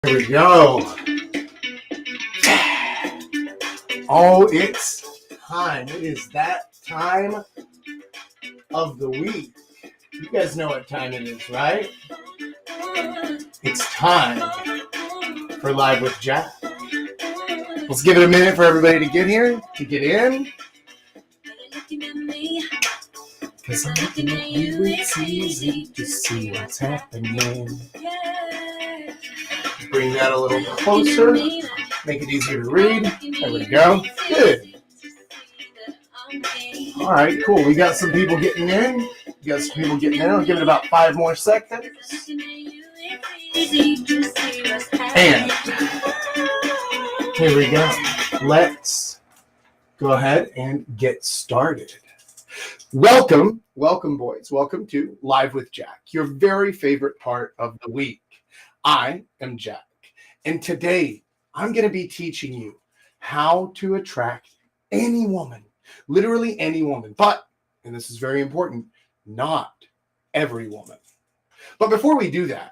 Here we go. Oh, it's time. It is that time of the week. You guys know what time it is, right? It's time for Live with Jack. Let's give it a minute for everybody to get here, to get in. Because I'm looking at you, it's easy to see what's happening. Bring that a little closer. Make it easier to read. There we go. Good. All right, cool. We got some people getting in. I'll give it about 5 more seconds. And here we go. Let's go ahead and get started. Welcome, boys. Welcome to Live with Jack, your very favorite part of the week. I am Jack, and today I'm going to be teaching you how to attract any woman, literally any woman, but, and this is very important, not every woman. But before we do that,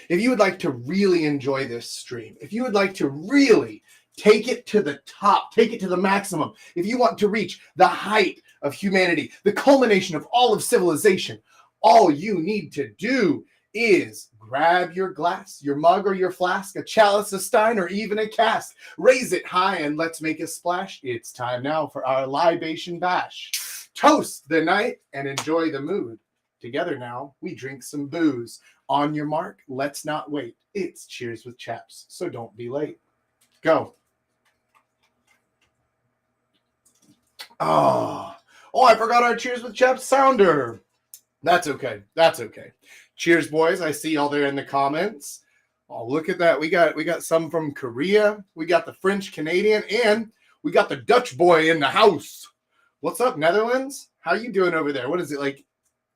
if you would like to really enjoy this stream, if you would like to really take it to the top, take it to the maximum, if you want to reach the height of humanity, the culmination of all of civilization, all you need to do is grab your glass, your mug or your flask, a chalice, a stein, or even a cask. Raise it high and let's make a splash. It's time now for our libation bash. Toast the night and enjoy the mood. Together now, we drink some booze. On your mark, let's not wait. It's Cheers with Chaps, so don't be late. Go. Oh, I forgot our Cheers with Chaps sounder. That's okay. Cheers, boys. I see y'all there in the comments. Oh, look at that. We got some from Korea. We got the French Canadian, and we got the Dutch boy in the house. What's up, Netherlands? How you doing over there? What is it, like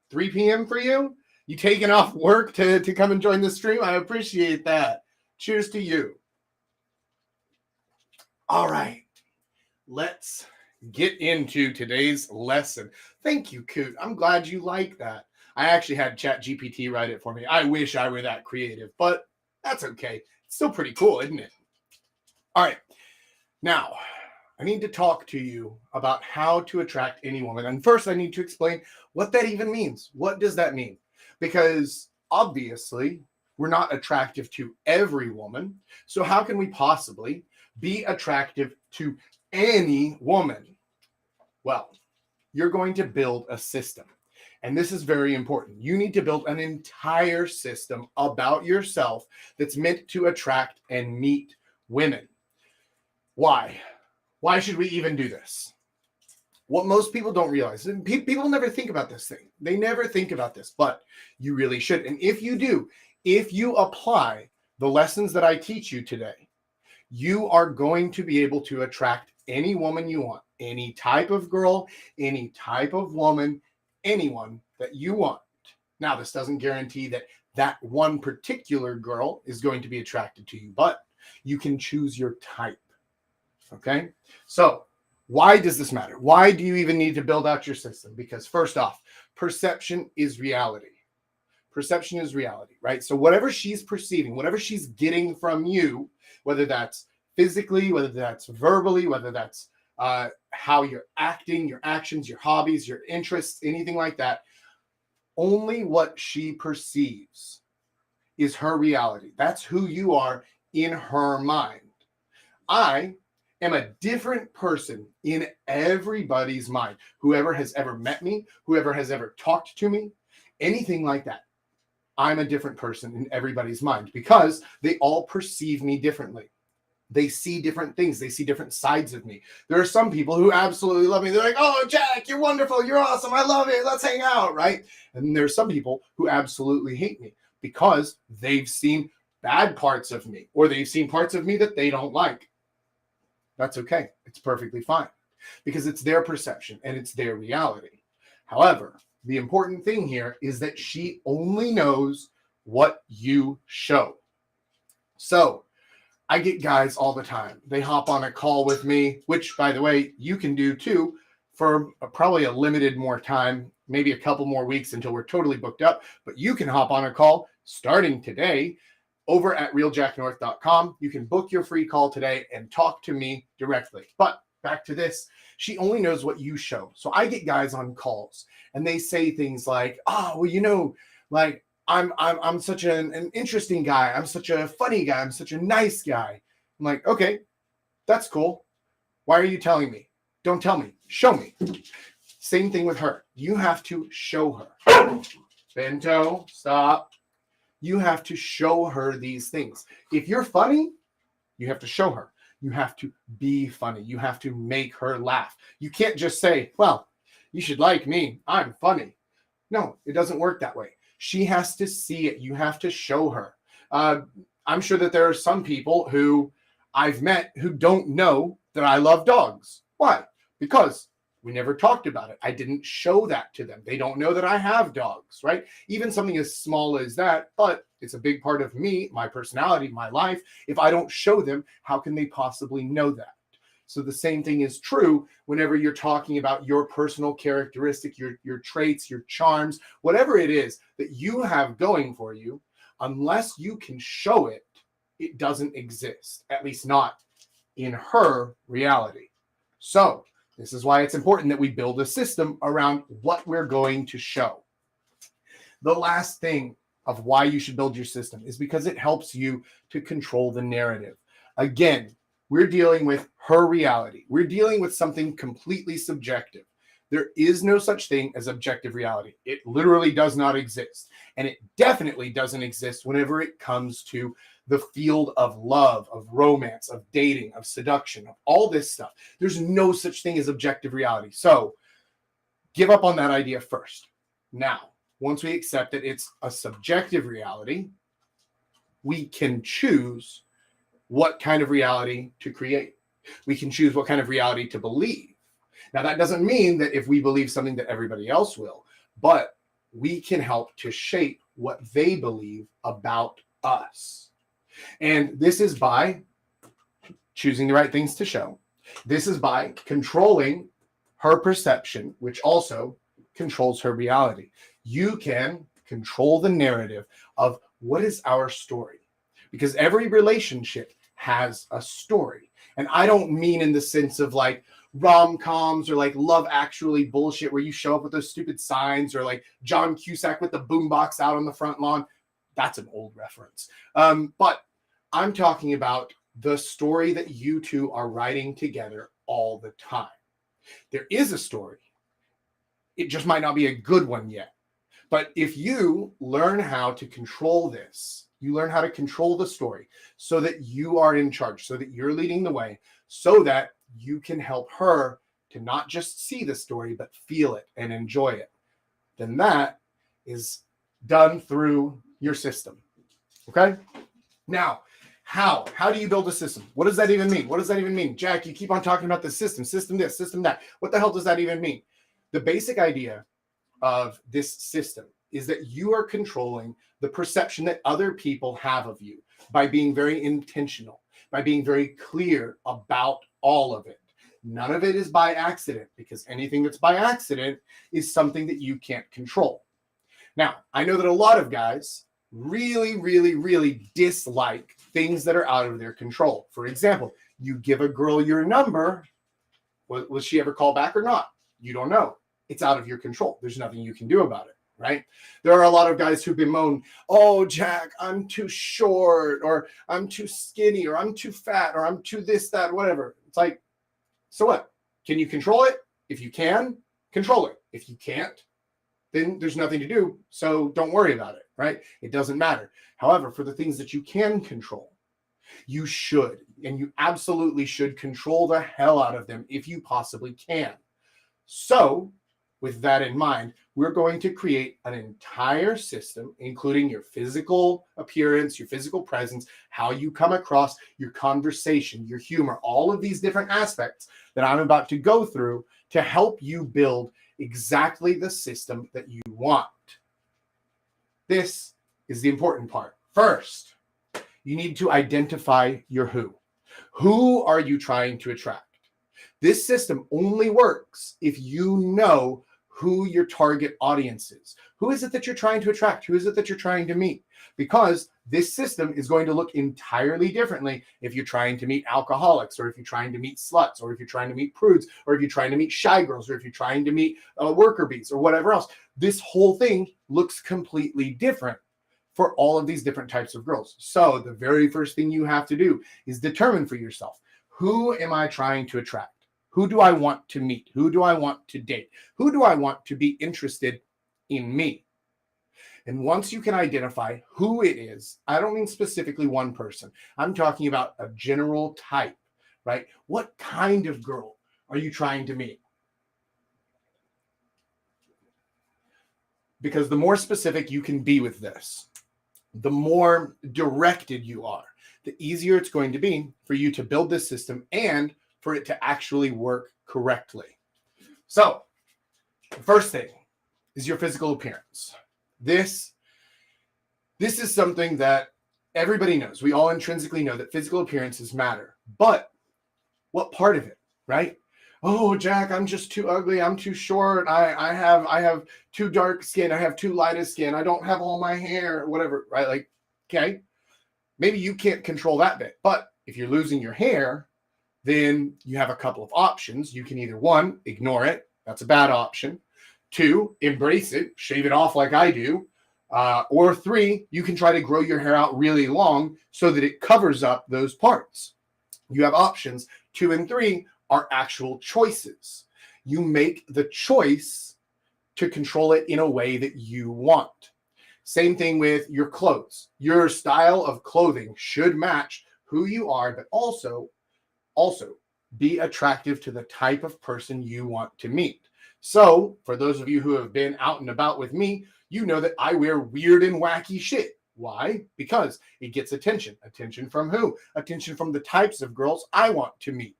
3 p.m. for you? You taking off work to come and join the stream? I appreciate that. Cheers to you. All right. Let's get into today's lesson. Thank you, Coot. I'm glad you like that. I actually had ChatGPT write it for me. I wish I were that creative, but that's okay. It's still pretty cool, isn't it? All right. Now, I need to talk to you about how to attract any woman. And first, I need to explain what that even means. What does that mean? Because obviously, we're not attractive to every woman. So how can we possibly be attractive to any woman? Well, you're going to build a system. And this is very important. You need to build an entire system about yourself that's meant to attract and meet women. Why? Why should we even do this? What most people don't realize, and people never think about this thing. They never think about this, but you really should. And if you do, if you apply the lessons that I teach you today, you are going to be able to attract any woman you want, any type of girl, any type of woman, anyone that you want. Now, this doesn't guarantee that that one particular girl is going to be attracted to you, but you can choose your type. Okay? So, why does this matter? Why do you even need to build out your system? Because first off, perception is reality. Perception is reality, right? So whatever she's perceiving, whatever she's getting from you, whether that's physically, whether that's verbally, whether that's how you're acting, your actions, your hobbies, your interests, anything like that, only what she perceives is her reality. That's who you are in her mind. I am a different person in everybody's mind. Whoever has ever met me, whoever has ever talked to me, anything like that. I'm a different person in everybody's mind because they all perceive me differently. They see different things. They see different sides of me. There are some people who absolutely love me. They're like, oh, Jack, you're wonderful. You're awesome. I love it. Let's hang out, right? And there's some people who absolutely hate me because they've seen bad parts of me or they've seen parts of me that they don't like. That's okay. It's perfectly fine because it's their perception and it's their reality. However, the important thing here is that she only knows what you show. So I get guys all the time. They hop on a call with me, which, by the way, you can do too for probably a limited more time, maybe a couple more weeks until we're totally booked up. But you can hop on a call starting today over at realjacknorth.com. You can book your free call today and talk to me directly. But back to this, she only knows what you show. So I get guys on calls and they say things like, oh, well, you know, like I'm such an interesting guy. I'm such a funny guy. I'm such a nice guy. I'm like, okay, that's cool. Why are you telling me? Don't tell me. Show me. Same thing with her. You have to show her. Bento, stop. You have to show her these things. If you're funny, you have to show her. You have to be funny. You have to make her laugh. You can't just say, well, you should like me. I'm funny. No, it doesn't work that way. She has to see it. You have to show her. I'm sure that there are some people who I've met who don't know that I love dogs. Why? Because we never talked about it. I didn't show that to them. They don't know that I have dogs, right? Even something as small as that, but it's a big part of me, my personality, my life. If I don't show them, how can they possibly know that? So the same thing is true whenever you're talking about your personal characteristic, your traits, your charms, whatever it is that you have going for you, unless you can show it, it doesn't exist, at least not in her reality. So this is why it's important that we build a system around what we're going to show. The last thing of why you should build your system is because it helps you to control the narrative. Again, we're dealing with her reality. We're dealing with something completely subjective. There is no such thing as objective reality. It literally does not exist. And it definitely doesn't exist whenever it comes to the field of love, of romance, of dating, of seduction, of all this stuff. There's no such thing as objective reality. So give up on that idea first. Now, once we accept that it's a subjective reality, we can choose what kind of reality to create. We can choose what kind of reality to believe. Now, that doesn't mean that if we believe something that everybody else will, but we can help to shape what they believe about us. And this is by choosing the right things to show. This is by controlling her perception, which also controls her reality. You can control the narrative of what is our story, because every relationship has a story. And I don't mean in the sense of like rom-coms or like Love Actually bullshit where you show up with those stupid signs, or like John Cusack with the boombox out on the front lawn. That's an old reference. But I'm talking about the story that you two are writing together all the time. There is a story. It just might not be a good one yet. But if you learn how to control this, you learn how to control the story so that you are in charge, so that you're leading the way, so that you can help her to not just see the story, but feel it and enjoy it, then that is done through your system. Okay? Now, how do you build a system? What does that even mean? What does that even mean? Jack, you keep on talking about the system this, system that. What the hell does that even mean? The basic idea of this system is that you are controlling the perception that other people have of you by being very intentional, by being very clear about all of it. None of it is by accident, because anything that's by accident is something that you can't control. Now, I know that a lot of guys really dislike things that are out of their control. For example, you give a girl your number. Will she ever call back or not? You don't know. It's out of your control. There's nothing you can do about it, right? There are a lot of guys who bemoan, oh, Jack, I'm too short, or I'm too skinny, or I'm too fat, or I'm too this, that, whatever. It's like, so what? Can you control it? If you can, control it. If you can't, then there's nothing to do. So don't worry about it, right? It doesn't matter. However, for the things that you can control, you should, and you absolutely should control the hell out of them if you possibly can. So with that in mind, we're going to create an entire system, including your physical appearance, your physical presence, how you come across, your conversation, your humor, all of these different aspects that I'm about to go through to help you build exactly the system that you want. This is the important part. First, you need to identify your who. Who are you trying to attract? This system only works if you know who your target audience is. Who is it that you're trying to attract? Who is it that you're trying to meet? Because this system is going to look entirely differently if you're trying to meet alcoholics, or if you're trying to meet sluts, or if you're trying to meet prudes, or if you're trying to meet shy girls, or if you're trying to meet worker bees, or whatever else. This whole thing looks completely different for all of these different types of girls. So the very first thing you have to do is determine for yourself, who am I trying to attract? Who do I want to meet? Who do I want to date? Who do I want to be interested in me? And once you can identify who it is, I don't mean specifically one person. I'm talking about a general type, right? What kind of girl are you trying to meet? Because the more specific you can be with this, the more directed you are, the easier it's going to be for you to build this system and for it to actually work correctly. So, the first thing is your physical appearance. This is something that everybody knows. We all intrinsically know that physical appearances matter. But what part of it, right? Oh, Jack, I'm just too ugly. I'm too short. I have too dark skin. I have too light a skin. I don't have all my hair, whatever, right? Like, okay, maybe you can't control that bit. But if you're losing your hair, then you have a couple of options. You can either, one, ignore it. That's a bad option. Two, embrace it, shave it off like I do. Or three, you can try to grow your hair out really long so that it covers up those parts. You have options. 2 and 3 are actual choices. You make the choice to control it in a way that you want. Same thing with your clothes. Your style of clothing should match who you are, but also be attractive to the type of person you want to meet. So for those of you who have been out and about with me, you know that I wear weird and wacky shit. Why? Because it gets attention. Attention from who? Attention from the types of girls I want to meet.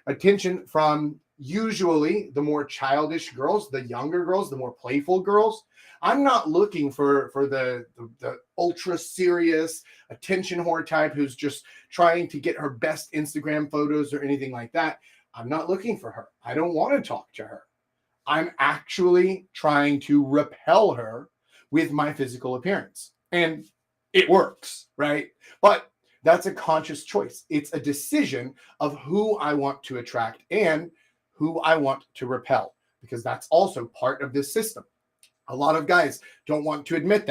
Attention from usually the more childish girls, the younger girls, the more playful girls. I'm not looking for the ultra serious attention whore type who's just trying to get her best Instagram photos or anything like that. I'm not looking for her. I don't want to talk to her. I'm actually trying to repel her with my physical appearance. And it works, right? But that's a conscious choice. It's a decision of who I want to attract and who I want to repel, because that's also part of this system. A lot of guys don't want to admit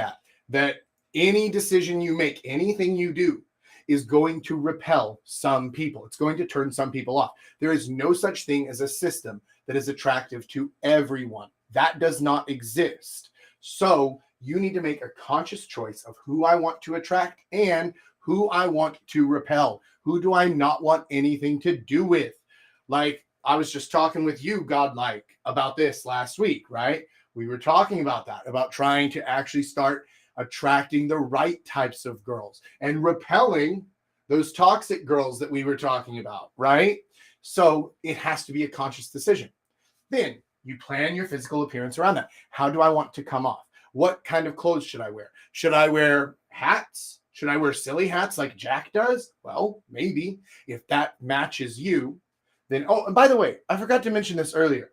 that any decision you make, anything you do, is going to repel some people. It's going to turn some people off. There is no such thing as a system that is attractive to everyone. That does not exist. So you need to make a conscious choice of who I want to attract and who I want to repel. Who do I not want anything to do with? Like, I was just talking with you, Godlike, about this last week, right? We were talking about that, about trying to actually start attracting the right types of girls and repelling those toxic girls that we were talking about, right? So it has to be a conscious decision. Then you plan your physical appearance around that. How do I want to come off? What kind of clothes should I wear? Should I wear hats? Should I wear silly hats like Jack does? Well, maybe if that matches you, then, oh, and by the way, I forgot to mention this earlier.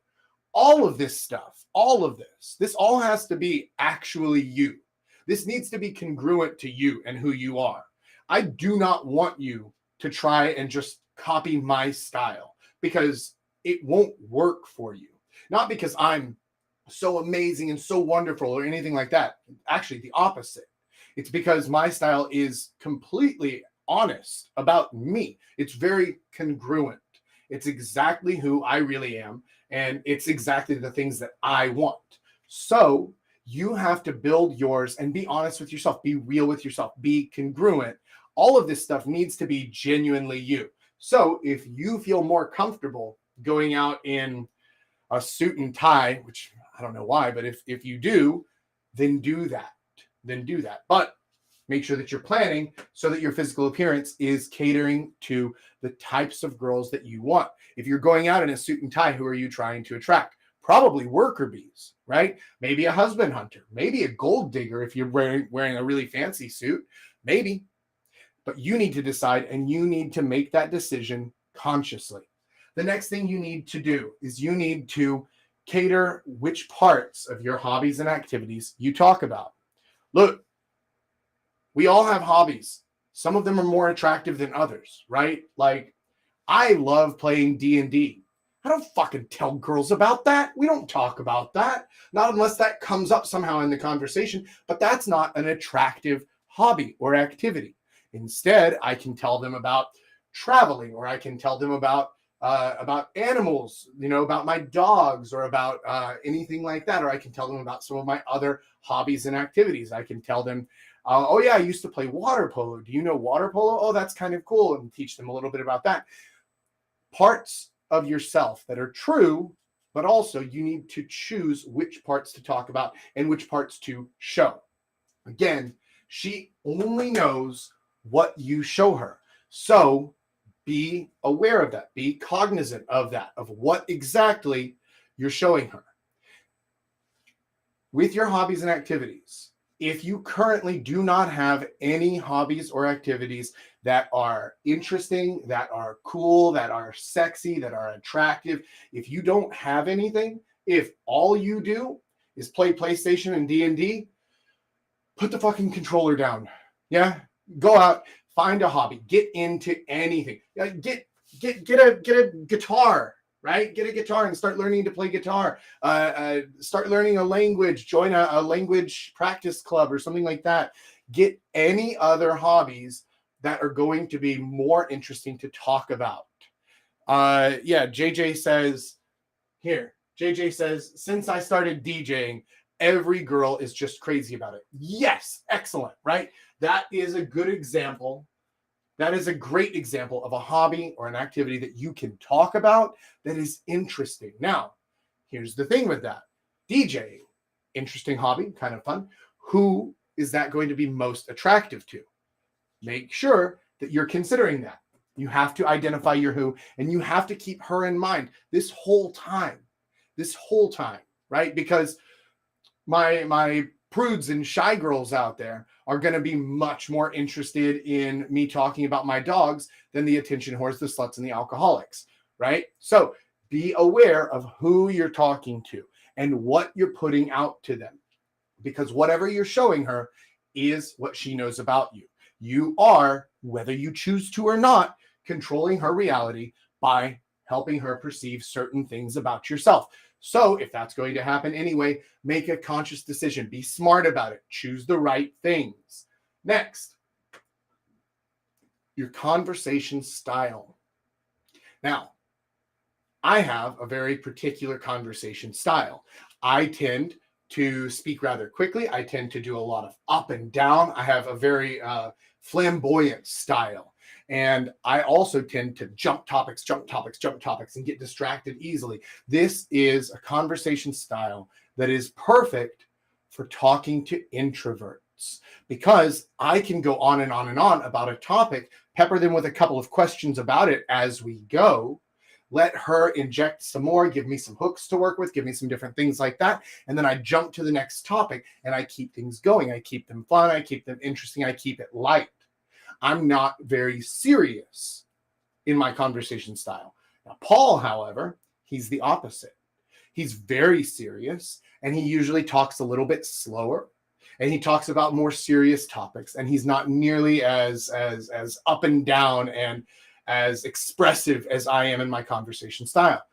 All of this stuff, all of this all has to be actually you. This needs to be congruent to you and who you are. I do not want you to try and just copy my style, because it won't work for you. Not because I'm so amazing and so wonderful or anything like that. Actually, the opposite. It's because my style is completely honest about me. It's very congruent. It's exactly who I really am, and it's exactly the things that I want. So you have to build yours and be honest with yourself. Be real with yourself. Be congruent. All of this stuff needs to be genuinely you. So if you feel more comfortable going out in a suit and tie, which I don't know why, but if you do, then do that. But make sure that you're planning so that your physical appearance is catering to the types of girls that you want. If you're going out in a suit and tie, who are you trying to attract? Probably worker bees, right? Maybe a husband hunter, maybe a gold digger if you're wearing a really fancy suit, maybe. But you need to decide, and you need to make that decision consciously. The next thing you need to do is you need to cater which parts of your hobbies and activities you talk about. Look, we all have hobbies. Some of them are more attractive than others, right? Like, I love playing D&D. I don't fucking tell girls about that. We don't talk about that. Not unless that comes up somehow in the conversation, but that's not an attractive hobby or activity. Instead, I can tell them about traveling, or I can tell them about animals, about my dogs, or about anything like that. Or I can tell them about some of my other hobbies and activities. I can tell them, oh yeah, I used to play water polo. Do you know water polo? Oh, that's kind of cool. And teach them a little bit about that. Parts of yourself that are true, but also you need to choose which parts to talk about and which parts to show. Again, she only knows what you show her. So be aware of that. Be cognizant of that, of what exactly you're showing her. With your hobbies and activities, if you currently do not have any hobbies or activities that are interesting, that are cool, that are sexy, that are attractive, if you don't have anything, if all you do is play PlayStation and D&D, put the fucking controller down. Yeah, go out, find a hobby, get into anything. Get a guitar, right? Get a guitar and start learning to play guitar. Start learning a language. Join a language practice club or something like that. Get any other hobbies that are going to be more interesting to talk about. JJ says, since I started DJing, every girl is just crazy about it. Yes, excellent, right? That is a good example. That is a great example of a hobby or an activity that you can talk about that is interesting. Now, here's the thing with that. DJing, interesting hobby, kind of fun. Who is that going to be most attractive to? Make sure that you're considering that. You have to identify your who, and you have to keep her in mind this whole time, right? Because my prudes and shy girls out there are going to be much more interested in me talking about my dogs than the attention whores, the sluts, and the alcoholics, right? So be aware of who you're talking to and what you're putting out to them, because whatever you're showing her is what she knows about you. You are, whether you choose to or not, controlling her reality by helping her perceive certain things about yourself. So if that's going to happen anyway, make a conscious decision. Be smart about it. Choose the right things. Next, your conversation style. Now, I have a very particular conversation style. I tend to speak rather quickly. I tend to do a lot of up and down. I have a very flamboyant style. And I also tend to jump topics, and get distracted easily. This is a conversation style that is perfect for talking to introverts, because I can go on and on and on about a topic, pepper them with a couple of questions about it as we go, let her inject some more, give me some hooks to work with, give me some different things like that. And then I jump to the next topic and I keep things going. I keep them fun. I keep them interesting. I keep it light. I'm not very serious in my conversation style. Now, Paul, however, he's the opposite. He's very serious, and he usually talks a little bit slower, and he talks about more serious topics, and he's not nearly as up and down and as expressive as I am in my conversation style.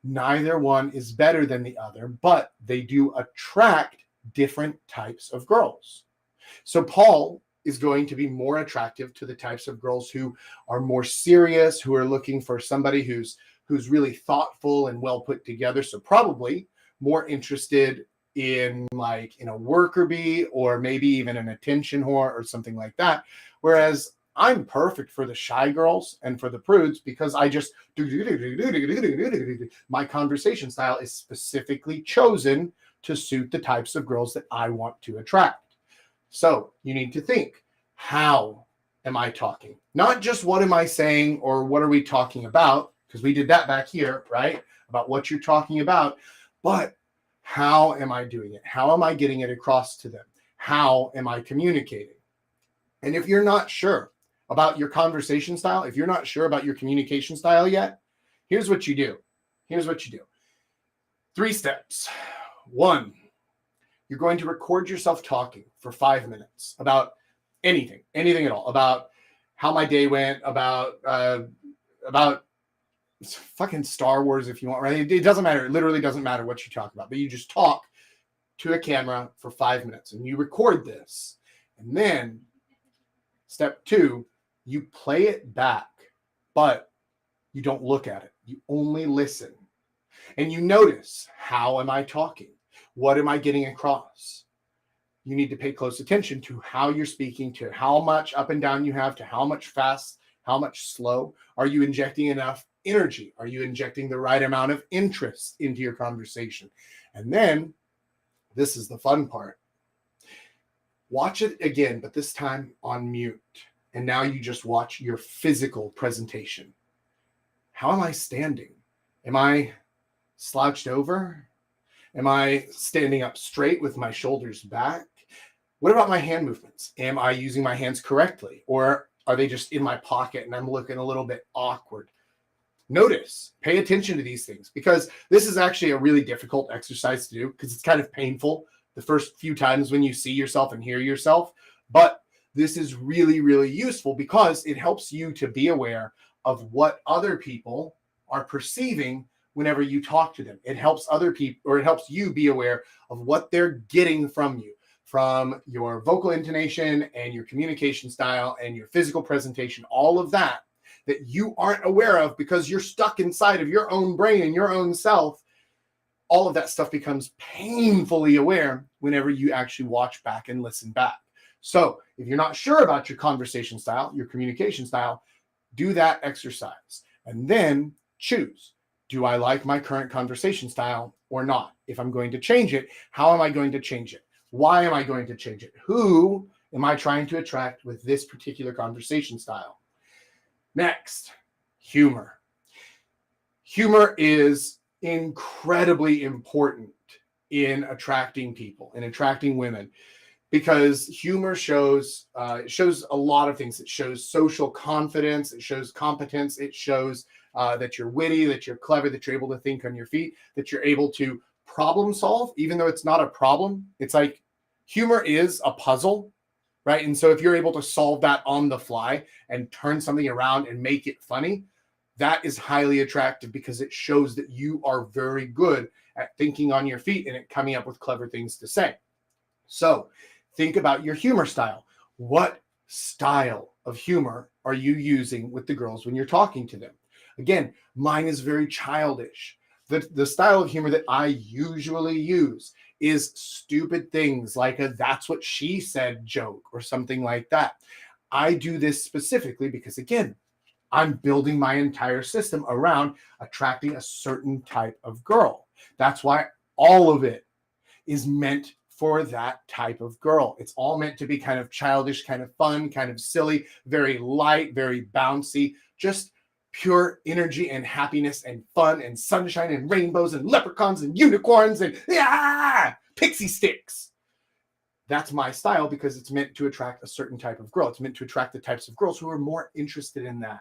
Neither one is better than the other, but they do attract different types of girls. So Paul is going to be more attractive to the types of girls who are more serious, who are looking for somebody who's really thoughtful and well put together. So probably more interested in a worker bee, or maybe even an attention whore or something like that. Whereas I'm perfect for the shy girls and for the prudes, because I just my conversation style is specifically chosen to suit the types of girls that I want to attract. So you need to think, how am I talking? Not just what am I saying or what are we talking about, because we did that back here, right? About what you're talking about, but how am I doing it? How am I getting it across to them? How am I communicating? And if you're not sure about your conversation style, if you're not sure about your communication style yet, here's what you do. 3 steps. 1, you're going to record yourself talking for 5 minutes about anything at all, about how my day went, about fucking Star Wars if you want, right? It doesn't matter. It literally doesn't matter what you talk about, but you just talk to a camera for 5 minutes and you record this. And then step 2, you play it back, but you don't look at it. You only listen. And you notice, how am I talking? What am I getting across? You need to pay close attention to how you're speaking, to how much up and down you have, to how much fast, how much slow. Are you injecting enough energy? Are you injecting the right amount of interest into your conversation? And then, this is the fun part. Watch it again, but this time on mute. And now you just watch your physical presentation. How am I standing? Am I slouched over? Am I standing up straight with my shoulders back? What about my hand movements? Am I using my hands correctly? Or are they just in my pocket and I'm looking a little bit awkward? Notice, pay attention to these things, because this is actually a really difficult exercise to do, because it's kind of painful the first few times when you see yourself and hear yourself. But this is really, really useful because it helps you to be aware of what other people are perceiving whenever you talk to them. It helps other people, or it helps you be aware of what they're getting from you, from your vocal intonation and your communication style and your physical presentation, all of that you aren't aware of because you're stuck inside of your own brain and your own self. All of that stuff becomes painfully aware whenever you actually watch back and listen back. So if you're not sure about your conversation style, your communication style, do that exercise and then choose. Do I like my current conversation style or not? If I'm going to change it, how am I going to change it? Why am I going to change it? Who am I trying to attract with this particular conversation style? Next, humor. Humor is incredibly important in attracting people and attracting women, because humor shows a lot of things. It shows social confidence. It shows competence. It shows that you're witty, that you're clever, that you're able to think on your feet, that you're able to problem solve, even though it's not a problem. It's like humor is a puzzle, right? And so if you're able to solve that on the fly and turn something around and make it funny, that is highly attractive because it shows that you are very good at thinking on your feet and at coming up with clever things to say. So think about your humor style. What style of humor are you using with the girls when you're talking to them? Again, mine is very childish. The style of humor that I usually use is stupid things like a "that's what she said" joke or something like that. I do this specifically because, again, I'm building my entire system around attracting a certain type of girl. That's why all of it is meant for that type of girl. It's all meant to be kind of childish, kind of fun, kind of silly, very light, very bouncy, just pure energy and happiness and fun and sunshine and rainbows and leprechauns and unicorns and pixie sticks. That's my style because it's meant to attract a certain type of girl. It's meant to attract the types of girls who are more interested in that.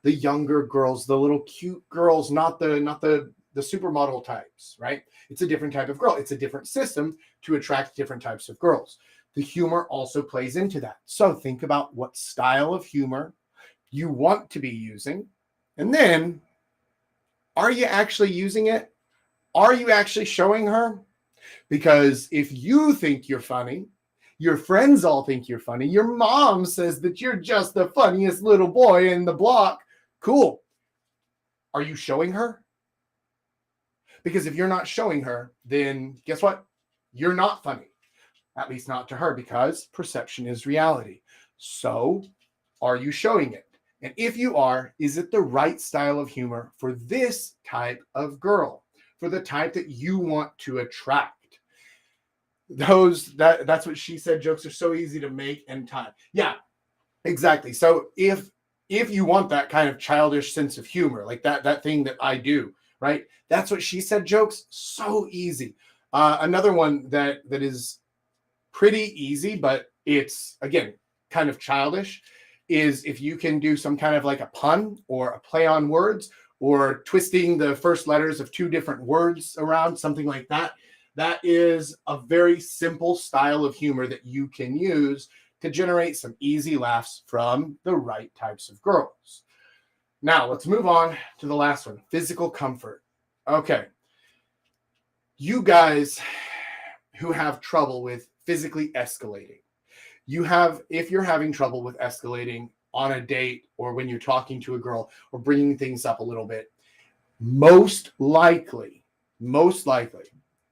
The younger girls, the little cute girls, not the supermodel types, right? It's a different type of girl. It's a different system to attract different types of girls. The humor also plays into that. So think about what style of humor you want to be using. And then, are you actually using it? Are you actually showing her? Because if you think you're funny, your friends all think you're funny, your mom says that you're just the funniest little boy in the block, cool. Are you showing her? Because if you're not showing her, then guess what? You're not funny. At least not to her, because perception is reality. So, are you showing it? And if you are, is it the right style of humor for this type of girl, for the type that you want to attract? That's what she said jokes are so easy to make and time. Yeah, exactly. So if you want that kind of childish sense of humor, like that thing that I do, right? That's what she said jokes, so easy. Another one that is pretty easy, but it's, again, kind of childish, is if you can do some kind of like a pun or a play on words or twisting the first letters of two different words around, something like that. That is a very simple style of humor that you can use to generate some easy laughs from the right types of girls. Now, let's move on to the last one, physical comfort. Okay. You guys who have trouble with physically escalating, if you're having trouble with escalating on a date or when you're talking to a girl or bringing things up a little bit, most likely,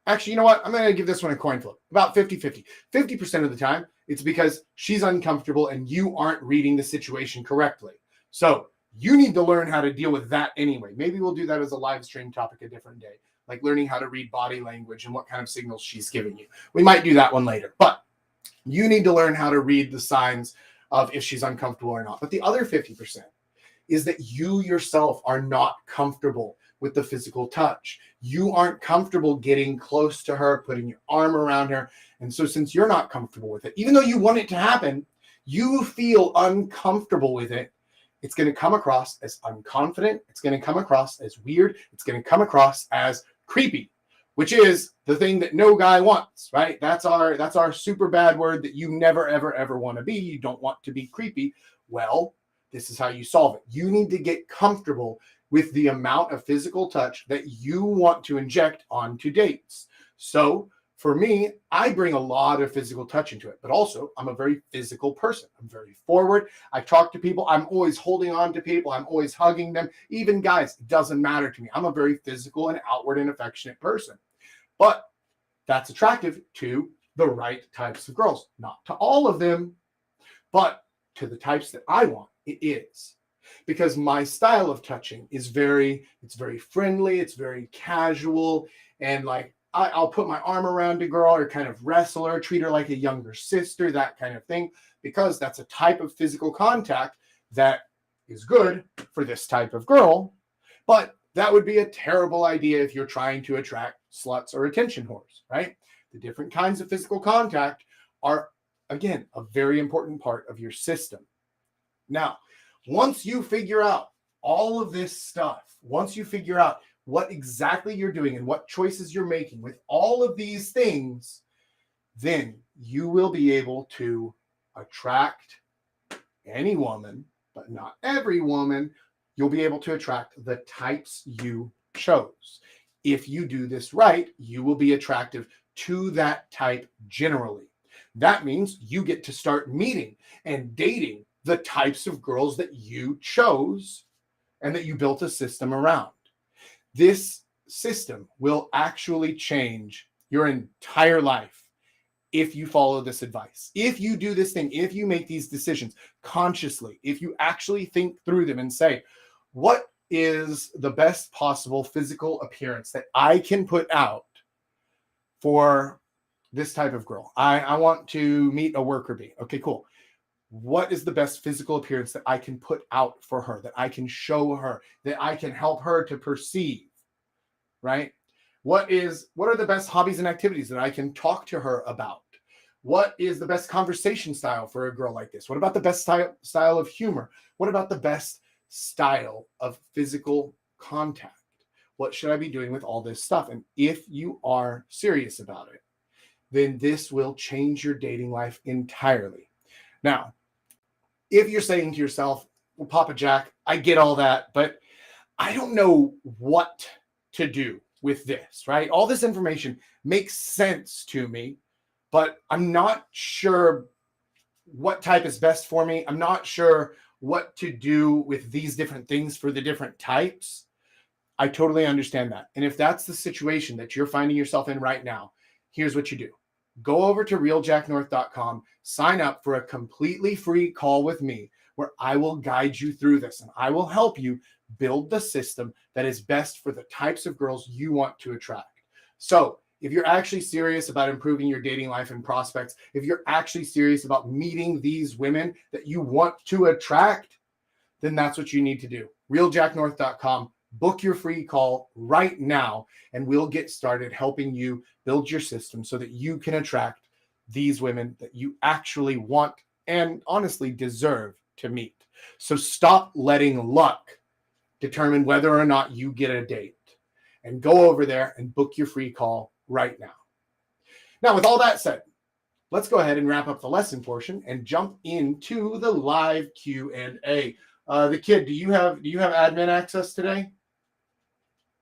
actually, you know what? I'm going to give this one a coin flip, about 50-50. 50% of the time, it's because she's uncomfortable and you aren't reading the situation correctly. So you need to learn how to deal with that anyway. Maybe we'll do that as a live stream topic a different day, like learning how to read body language and what kind of signals she's giving you. We might do that one later, but you need to learn how to read the signs of if she's uncomfortable or not. But the other 50% is that you yourself are not comfortable with the physical touch. You aren't comfortable getting close to her, putting your arm around her. And so since you're not comfortable with it, even though you want it to happen, you feel uncomfortable with it, it's going to come across as unconfident. It's going to come across as weird. It's going to come across as creepy, which is the thing that no guy wants, right? That's our super bad word that you never, ever, ever want to be. You don't want to be creepy. Well, this is how you solve it. You need to get comfortable with the amount of physical touch that you want to inject onto dates. So for me, I bring a lot of physical touch into it, but also I'm a very physical person. I'm very forward. I talk to people. I'm always holding on to people. I'm always hugging them. Even guys, it doesn't matter to me. I'm a very physical and outward and affectionate person. But that's attractive to the right types of girls. Not to all of them, but to the types that I want, it is. Because my style of touching is it's very friendly, it's very casual, and like I'll put my arm around a girl or kind of wrestle her, treat her like a younger sister, that kind of thing, because that's a type of physical contact that is good for this type of girl. But that would be a terrible idea if you're trying to attract sluts or attention whores, right? The different kinds of physical contact are, again, a very important part of your system. Now, once you figure out all of this stuff, once you figure out what exactly you're doing and what choices you're making with all of these things, then you will be able to attract any woman, but not every woman. You'll be able to attract the types you chose. If you do this right, you will be attractive to that type generally. That means you get to start meeting and dating the types of girls that you chose and that you built a system around. This system will actually change your entire life if you follow this advice. If you do this thing, if you make these decisions consciously, if you actually think through them and say, what is the best possible physical appearance that I can put out for this type of girl? I want to meet a worker bee. Okay, cool. What is the best physical appearance that I can put out for her, that I can show her, that I can help her to perceive, right? What are the best hobbies and activities that I can talk to her about? What is the best conversation style for a girl like this? What about the best style of humor? What about the best style of physical contact? What should I be doing with all this stuff? And if you are serious about it, then this will change your dating life entirely. Now, if you're saying to yourself, well, Papa Jack, I get all that, but I don't know what to do with this, right? All this information makes sense to me, but I'm not sure what type is best for me. I'm not sure what to do with these different things for the different types. I totally understand that. And if that's the situation that you're finding yourself in right now, here's what you do. Go over to realjacknorth.com, sign up for a completely free call with me where I will guide you through this and I will help you build the system that is best for the types of girls you want to attract. So if you're actually serious about improving your dating life and prospects, if you're actually serious about meeting these women that you want to attract, then that's what you need to do. realjacknorth.com. Book your free call right now, and we'll get started helping you build your system so that you can attract these women that you actually want and honestly deserve to meet. So stop letting luck determine whether or not you get a date. And go over there and book your free call right now. Now, with all that said, let's go ahead and wrap up the lesson portion and jump into the live Q&A. The kid, do you have admin access today?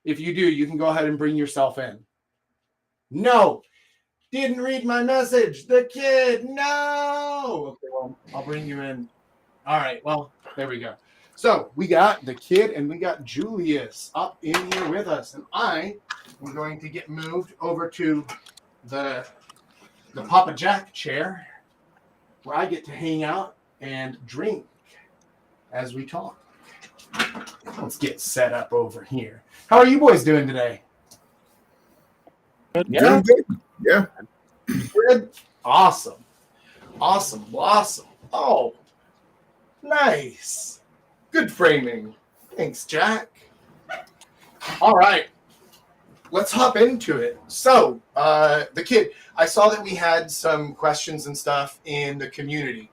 If you do, you can go ahead and bring yourself in. No, didn't read my message. The kid, no. Okay, well, I'll bring you in. All right, well, there we go. So we got the kid and we got Julius up in here with us. And I am going to get moved over to the Papa Jack chair where I get to hang out and drink as we talk. Let's get set up over here. How are you boys doing today? Good. Yeah. Good. Yeah. Good. Awesome. Oh, nice. Good framing. Thanks, Jack. All right. Let's hop into it. So, the kid, I saw that we had some questions and stuff in the community.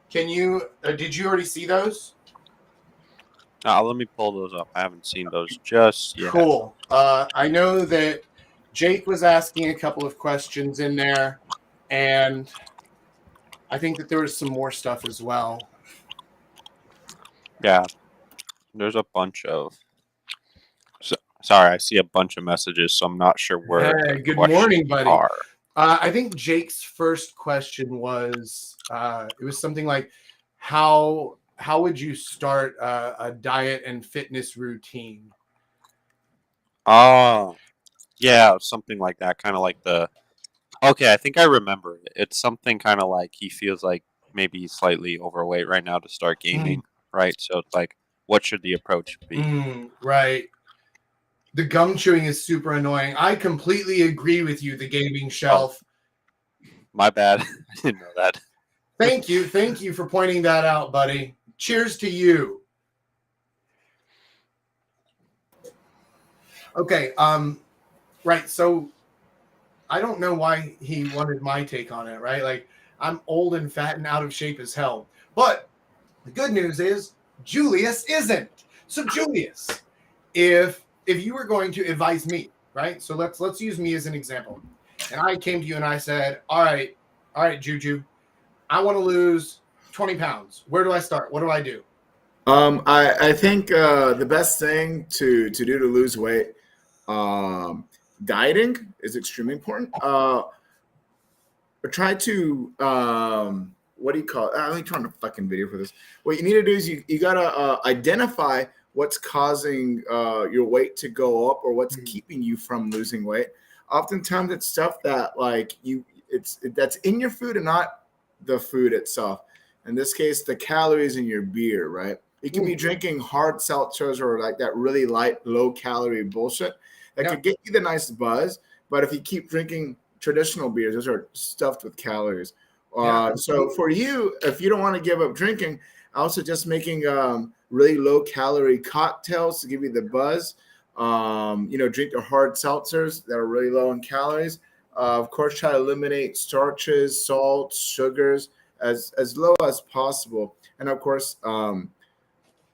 Can you, did you already see those? Let me pull those up. I haven't seen those just yet. Cool. I know that Jake was asking a couple of questions in there, and I think that there was some more stuff as well. Yeah. There's a bunch of... Sorry, I see a bunch of messages, so I'm not sure where the good questions morning, buddy. are. I think Jake's first question was, it was something like, how would you start a diet and fitness routine? Oh, yeah, something like that. Kind of like the... Okay, I think I remember it. It's something kind of like he feels like maybe he's slightly overweight right now to start gaming, right? So it's like, what should the approach be? Right. The gum chewing is super annoying. I completely agree with you, the gaming shelf. My bad. I didn't know that. Thank you for pointing that out, buddy. Cheers to you. Okay, right, so I don't know why he wanted my take on it, right? Like, I'm old and fat and out of shape as hell. But the good news is Julius isn't. So Julius, if you were going to advise me, right? So let's use me as an example. And I came to you and I said, all right, Juju, I want to lose 20 pounds. Where do I start? What do I do? I think the best thing to do to lose weight, dieting is extremely important. Try to what do you call it? Let me turn on a fucking video for this. What you need to do is you gotta identify what's causing your weight to go up or what's keeping you from losing weight. Oftentimes it's stuff that that's in your food and not the food itself. In this case, the calories in your beer, right? You can be drinking hard seltzers or like that really light, low calorie bullshit that could get you the nice buzz. But if you keep drinking traditional beers, those are stuffed with calories. So for you, if you don't want to give up drinking, I would suggest making really low calorie cocktails to give you the buzz. Drink the hard seltzers that are really low in calories. Of course, try to eliminate starches, salts, sugars as low as possible. And of course,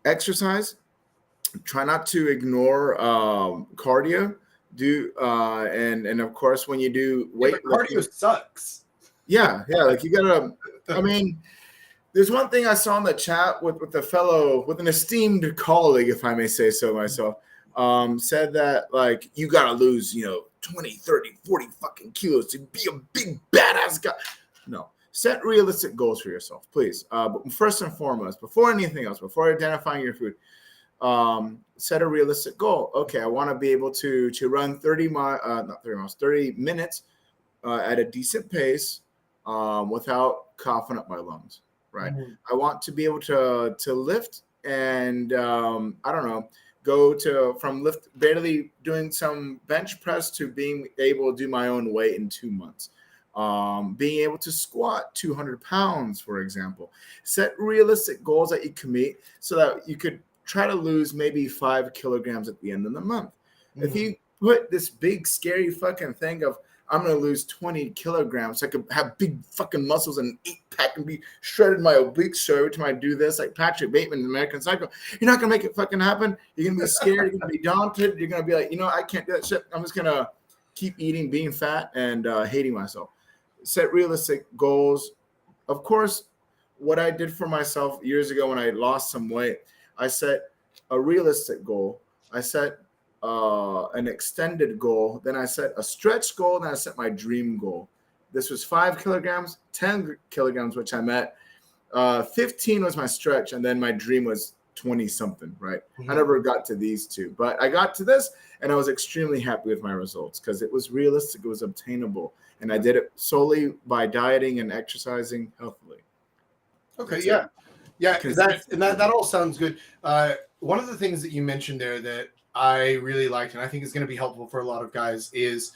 exercise. Try not to ignore cardio. And of course, when you do weight, cardio sucks. Yeah, like you gotta. I mean, there's one thing I saw in the chat with an esteemed colleague, if I may say so myself, said that like you gotta lose 20, 30, 40 fucking kilos to be a big badass guy. No, set realistic goals for yourself, please. But first and foremost, before anything else, before identifying your food, set a realistic goal. Okay, I want to be able to run 30 minutes at a decent pace without coughing up my lungs. Right. I want to be able to lift and go from barely doing some bench press to being able to do my own weight in 2 months. Being able to squat 200 pounds, for example. Set realistic goals that you can meet so that you could try to lose maybe 5 kilograms at the end of the month. If you put this big, scary fucking thing of I'm gonna lose 20 kilograms so I could have big fucking muscles and 8-pack and be shredded my obliques. So every time I do this, like Patrick Bateman in American Psycho, you're not gonna make it fucking happen. You're gonna be scared. You're gonna be daunted. You're gonna be like, I can't do that shit. I'm just gonna keep eating, being fat, and hating myself. Set realistic goals. Of course, what I did for myself years ago when I lost some weight, I set a realistic goal. I set an extended goal. Then I set a stretch goal. Then I set my dream goal. This was 5 kilograms, 10 kilograms, which I met. 15 was my stretch, and then my dream was 20 something, right? I never got to these two, but I got to this, and I was extremely happy with my results because it was realistic, it was obtainable, and I did it solely by dieting and exercising healthily. Okay, yeah. Because that all sounds good. One of the things that you mentioned there that I really liked, and I think is going to be helpful for a lot of guys, is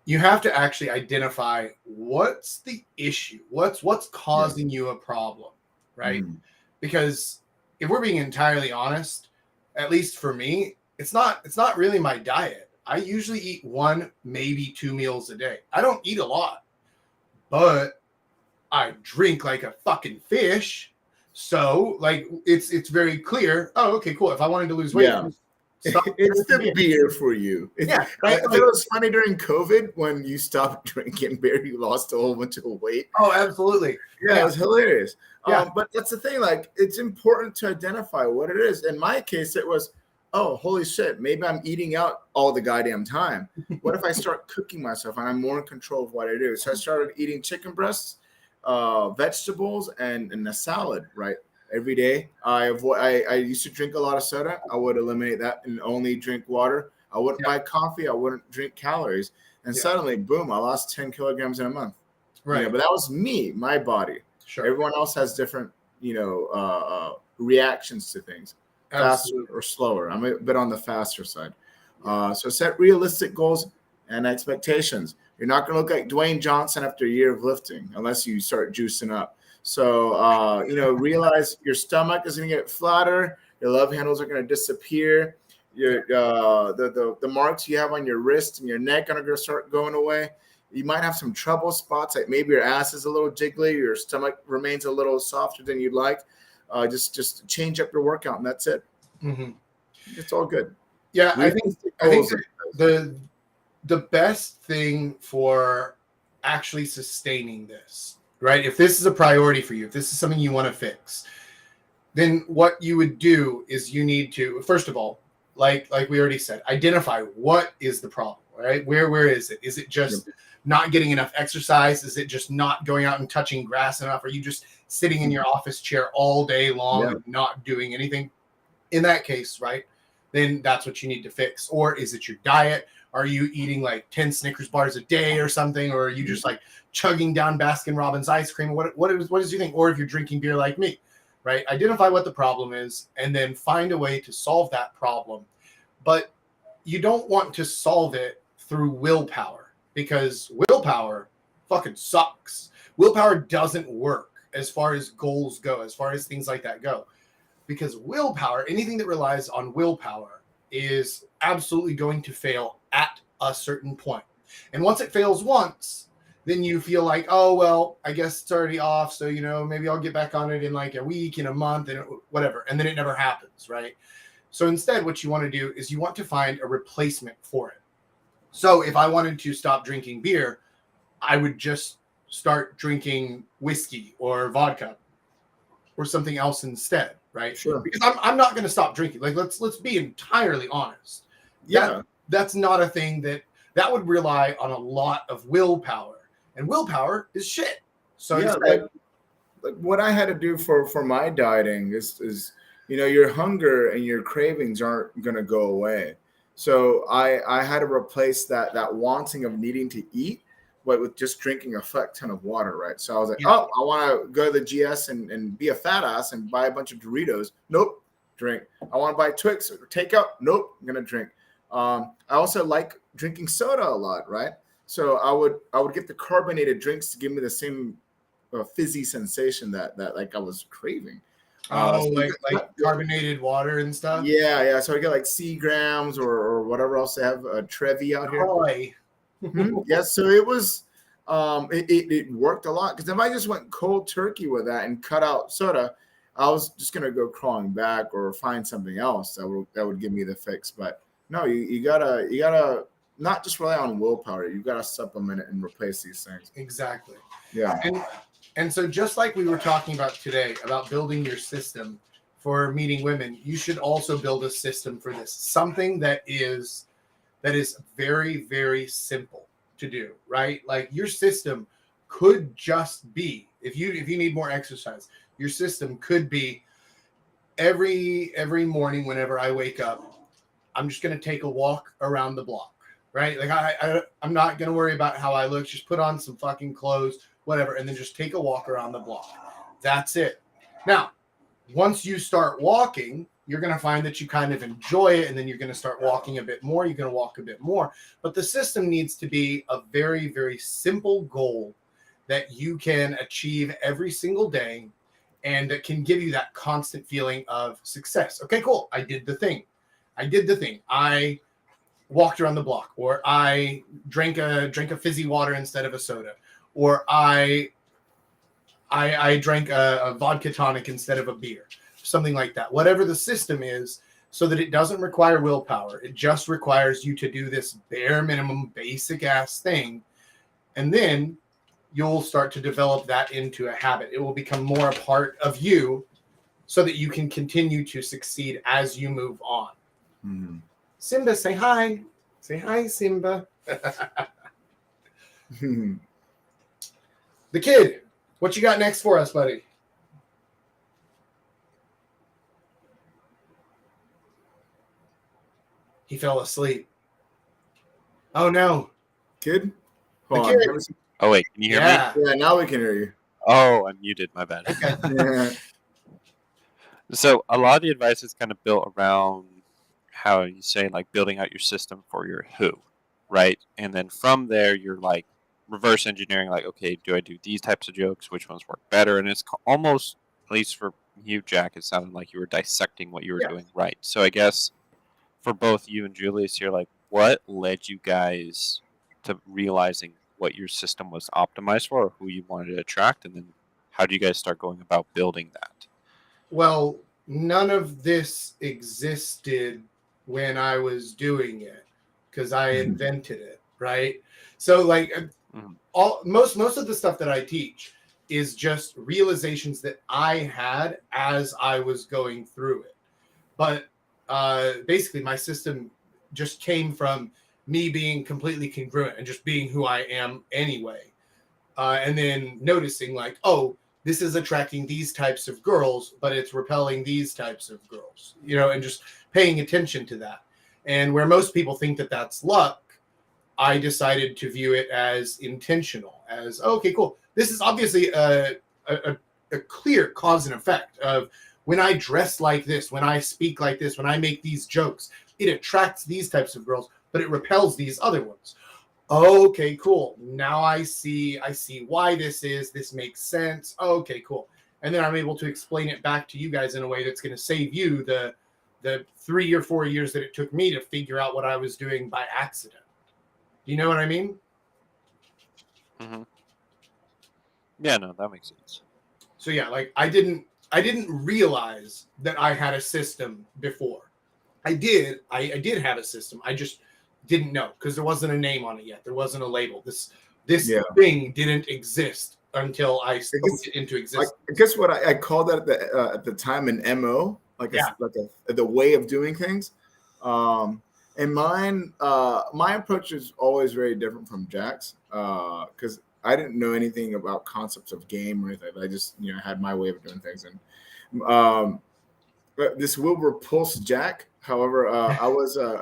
you have to actually identify what's the issue, what's causing you a problem, right? Because if we're being entirely honest, at least for me, it's not really my diet. I usually eat 1, maybe 2 meals a day. I don't eat a lot, but I drink like a fucking fish. So like it's very clear. Oh, okay, cool. If I wanted to lose weight, it's the beer for you. Yeah, right? It was funny during COVID when you stopped drinking beer, you lost a whole bunch of weight. Oh, absolutely. Yeah, it was hilarious. Yeah. But that's the thing. Like, it's important to identify what it is. In my case, it was, oh, holy shit, maybe I'm eating out all the goddamn time. What if I start cooking myself and I'm more in control of what I do? So I started eating chicken breasts, vegetables, and a salad, right? Every day. I used to drink a lot of soda. I would eliminate that and only drink water. I wouldn't buy coffee. I wouldn't drink calories. And suddenly, boom, I lost 10 kilograms in a month. Right. But that was me, my body. Sure. Everyone else has different, reactions to things. Faster or slower. I'm a bit on the faster side. So set realistic goals and expectations. You're not going to look like Dwayne Johnson after a year of lifting unless you start juicing up. So, realize your stomach is going to get flatter. Your love handles are going to disappear. Your the marks you have on your wrist and your neck are going to start going away. You might have some trouble spots, like maybe your ass is a little jiggly, your stomach remains a little softer than you'd like. Just change up your workout, and that's it. Mm-hmm. It's all good. Yeah, I think the best thing for actually sustaining this, right? If this is a priority for you, if this is something you want to fix, then what you would do is you need to, first of all, like we already said, identify what is the problem, right? Where is it? Is it just not getting enough exercise? Is it just not going out and touching grass enough? Are you just sitting in your office chair all day long and not doing anything? In that case, right, then that's what you need to fix. Or is it your diet? Are you eating like 10 Snickers bars a day or something? Or are you just like chugging down Baskin-Robbins ice cream? What is your thing? Or if you're drinking beer like me, right? Identify what the problem is and then find a way to solve that problem. But you don't want to solve it through willpower, because willpower fucking sucks. Willpower doesn't work as far as goals go, as far as things like that go. Because willpower, anything that relies on willpower, is absolutely going to fail at a certain point. And once it fails once, then you feel like, oh, well, I guess it's already off. So, maybe I'll get back on it in like a week, in a month, and whatever. And then it never happens, right? So instead, what you want to do is you want to find a replacement for it. So if I wanted to stop drinking beer, I would just start drinking whiskey or vodka or something else instead, right? Sure. Because I'm not going to stop drinking. Like, let's be entirely honest. Yeah. That's not a thing that would rely on a lot of willpower, and willpower is shit. So like what I had to do for my dieting is your hunger and your cravings aren't going to go away. So I had to replace that wanting of needing to eat, but with just drinking a fuck ton of water, right? So I was like, I want to go to the GS and be a fat ass and buy a bunch of Doritos. Nope, drink. I want to buy Twix or takeout. Nope, I'm gonna drink. I also like drinking soda a lot, right? So I would get the carbonated drinks to give me the same fizzy sensation that like I was craving. Like carbonated water and stuff. Yeah. So I get like Seagrams or whatever else they have. Trevi out here. Koi. Yeah, so it was it worked a lot, because if I just went cold turkey with that and cut out soda, I was just gonna go crawling back or find something else that would give me the fix. But no, you gotta not just rely on willpower. You gotta supplement it and replace these things. Exactly. Yeah. And so just like we were talking about today about building your system for meeting women, you should also build a system for this. Something that is very, very simple to do, right? Like your system could just be, if you need more exercise, your system could be every morning whenever I wake up, I'm just going to take a walk around the block, right? Like I'm not going to worry about how I look. Just put on some fucking clothes, whatever, and then just take a walk around the block. That's it. Now, once you start walking, you're going to find that you kind of enjoy it, and then you're going to start walking a bit more. You're going to walk a bit more. But the system needs to be a very, very simple goal that you can achieve every single day, and that can give you that constant feeling of success. Okay, cool. I did the thing. I walked around the block, or I drank a fizzy water instead of a soda, or I drank a vodka tonic instead of a beer, something like that. Whatever the system is, so that it doesn't require willpower. It just requires you to do this bare minimum basic ass thing. And then you'll start to develop that into a habit. It will become more a part of you, so that you can continue to succeed as you move on. Mm-hmm. Simba, say hi. Say hi, Simba. Hmm. The kid, what you got next for us, buddy? He fell asleep. Oh, no. Kid? The Hold kid. on. Oh wait, can you hear me? Yeah, now we can hear you. Oh, I'm muted. My bad. Okay. Yeah. So a lot of the advice is kind of built around how you say, like, building out your system for your who, right? And then from there, you're like reverse engineering, like, okay, do I do these types of jokes? Which ones work better? And it's almost, at least for you, Jack, it sounded like you were dissecting what you were Yeah. doing right. So I guess for both you and Julius here, like, what led you guys to realizing what your system was optimized for, or who you wanted to attract, and then how do you guys start going about building that? Well, none of this existed when I was doing it, because I invented it, right? So, like, Mhm. most of the stuff that I teach is just realizations that I had as I was going through it. But basically, my system just came from me being completely congruent and just being who I am anyway. And then noticing, like, oh, this is attracting these types of girls, but it's repelling these types of girls, and just paying attention to that. And where most people think that that's luck, I decided to view it as intentional, as, okay, cool. This is obviously a clear cause and effect of when I dress like this, when I speak like this, when I make these jokes, it attracts these types of girls, but it repels these other ones. Okay, cool. Now I see why this makes sense. Okay, cool. And then I'm able to explain it back to you guys in a way that's going to save you the 3 or 4 years that it took me to figure out what I was doing by accident. You know what I mean? Mm-hmm. Yeah, no, that makes sense. So yeah, like I didn't realize that I had a system before. I did have a system. I just didn't know, because there wasn't a name on it yet. There wasn't a label. This thing didn't exist until I spoke it into existence. I guess what I called that at the time an MO, like the way of doing things. And mine, my approach is always very different from Jack's, because I didn't know anything about concepts of game or anything. I just had my way of doing things, and this will repulse Jack. However, I was a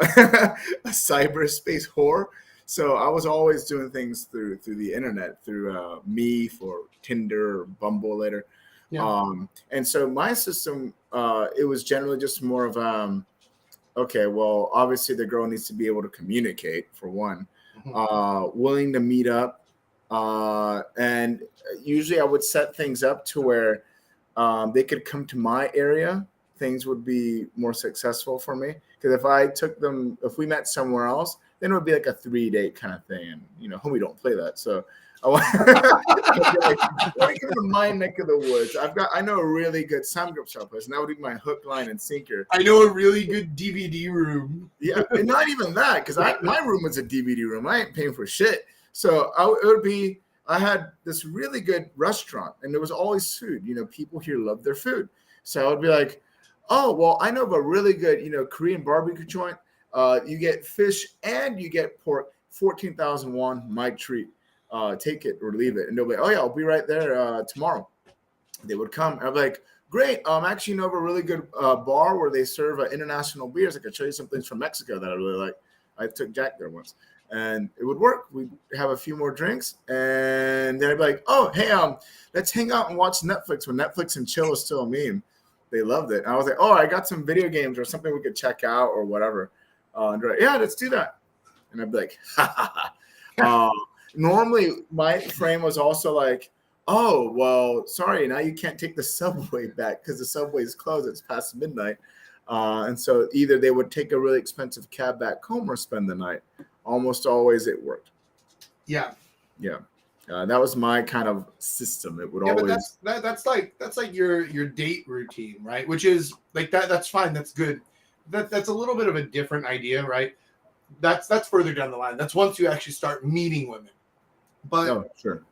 cyberspace whore, so I was always doing things through the internet, through Meef or Tinder or Bumble later. Yeah. And so my system, it was generally just more of okay, well, obviously the girl needs to be able to communicate, for one, willing to meet up, and usually I would set things up to where they could come to my area. Things would be more successful for me, because if we met somewhere else, then it would be like a 3-date kind of thing. And homie don't play that. So I want to go to my neck of the woods. I know a really good sound group shop place, and that would be my hook, line, and sinker. I know a really good DVD room. Yeah, and not even that, because my room was a DVD room. I ain't paying for shit. So it would be. I had this really good restaurant, and there was always food. People here love their food. So I would be like, oh, well, I know of a really good, Korean barbecue joint. You get fish and you get pork, 14,000 won, my treat. Take it or leave it. And they'll be like, oh, yeah, I'll be right there tomorrow. They would come. And I'd be like, great. Actually, of a really good bar where they serve international beers. I could show you some things from Mexico that I really like. I took Jack there once. And it would work. We'd have a few more drinks, and then I'd be like, "Oh, hey, let's hang out and watch Netflix." When Netflix and chill was still a meme, they loved it. And I was like, "Oh, I got some video games or something we could check out or whatever." And they're like, "Yeah, let's do that." And I'd be like, "Ha ha ha." Normally, my frame was also like, "Oh, well, sorry, now you can't take the subway back because the subway is closed. It's past midnight." And so either they would take a really expensive cab back home or spend the night. Almost always it worked. Yeah. That was my kind of system. It would always. But that's like your date routine, right? Which is like that. That's fine. That's good. That's a little bit of a different idea, right? That's further down the line. That's once you actually start meeting women. But sure.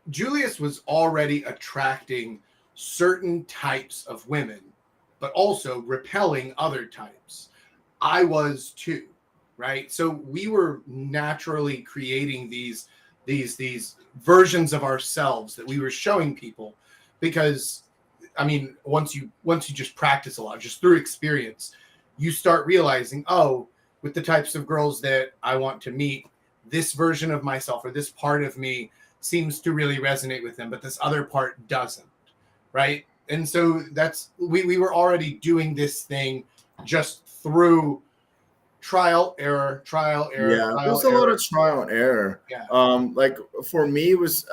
Julius was already attracting certain types of women, but also repelling other types. I was too. Right. So we were naturally creating these versions of ourselves that we were showing people because, I mean, once you just practice a lot, just through experience, you start realizing, oh, with the types of girls that I want to meet, this version of myself or this part of me seems to really resonate with them, but this other part doesn't. Right. And so we were already doing this thing just through trial error. Yeah, there's a lot of trial and error. Yeah. Like for me, it was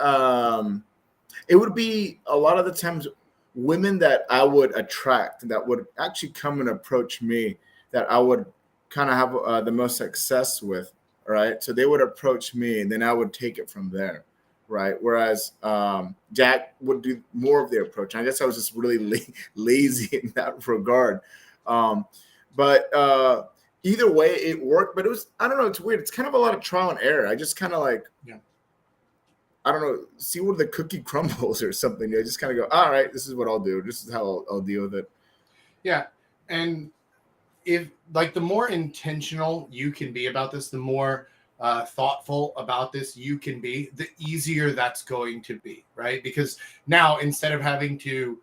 it would be a lot of the times women that I would attract that would actually come and approach me that I would kind of have the most success with, right? So they would approach me, and then I would take it from there, right? Whereas Jack would do more of the approach. I guess I was just really lazy in that regard, but. Either way, it worked, but it was, I don't know, it's weird. It's kind of a lot of trial and error. I just kind of like, I don't know, see where the cookie crumbles or something. I just kind of go, all right, this is what I'll do. This is how I'll deal with it. Yeah. And if like the more intentional you can be about this, the more thoughtful about this you can be, the easier that's going to be, right? Because now instead of having to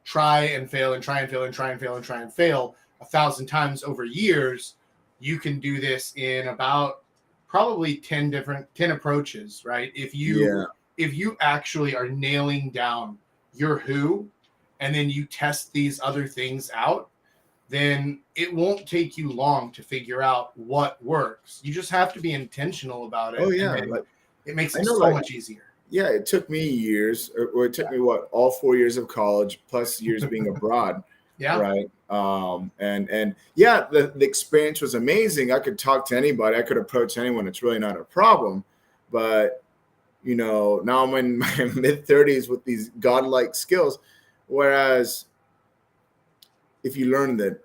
try and fail and try and fail and try and fail and try and fail 1,000 times over years, you can do this in about probably 10 approaches, right? If you actually are nailing down your who, and then you test these other things out, then it won't take you long to figure out what works. You just have to be intentional about it. Oh yeah, it makes it so much easier. Yeah, it took me years, or it took me all 4 years of college plus years being abroad. Yeah. Right. And yeah, the experience was amazing. I could talk to anybody. I could approach anyone. It's really not a problem. But, now I'm in my mid-30s with these godlike skills. Whereas if you learn that,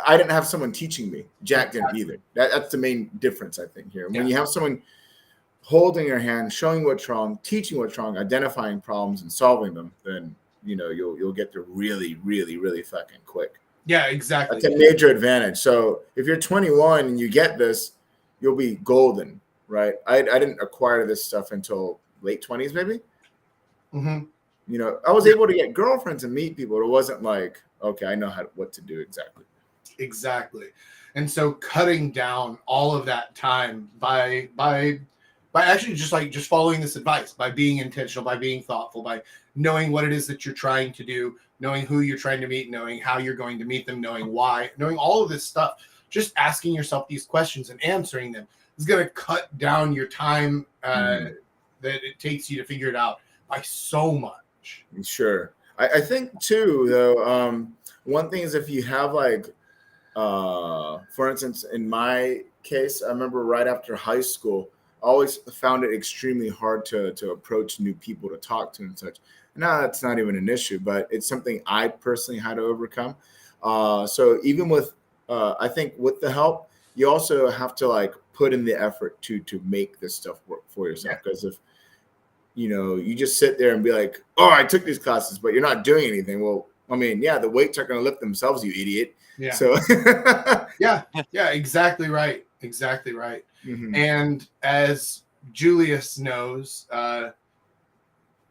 I didn't have someone teaching me. Jack didn't either. That's the main difference, I think, here. When you have someone holding your hand, showing what's wrong, teaching what's wrong, identifying problems and solving them, then you'll get there really, really, really fucking quick. Yeah, exactly. That's a major advantage. So if you're 21 and you get this, you'll be golden, right? I didn't acquire this stuff until late 20s, maybe. Mm-hmm. I was able to get girlfriends and meet people. It wasn't like, okay, I know what to do exactly. Exactly. And so cutting down all of that time by actually just following this advice, by being intentional, by being thoughtful, by knowing what it is that you're trying to do, knowing who you're trying to meet, knowing how you're going to meet them, knowing why, knowing all of this stuff, just asking yourself these questions and answering them is going to cut down your time that it takes you to figure it out by so much. Sure. I think too, though, one thing is if you have like For instance, in my case, I remember right after high school, I always found it extremely hard to approach new people to talk to and such. Now that's not even an issue, but it's something I personally had to overcome. So even with, I think with the help, you also have to like put in the effort to make this stuff work for yourself. Because if you just sit there and be like, oh, I took these classes, but you're not doing anything. Well, I mean, yeah, the weights aren't going to lift themselves, you idiot. Yeah. So yeah, exactly right. Exactly right. Mhm. And as Julius knows,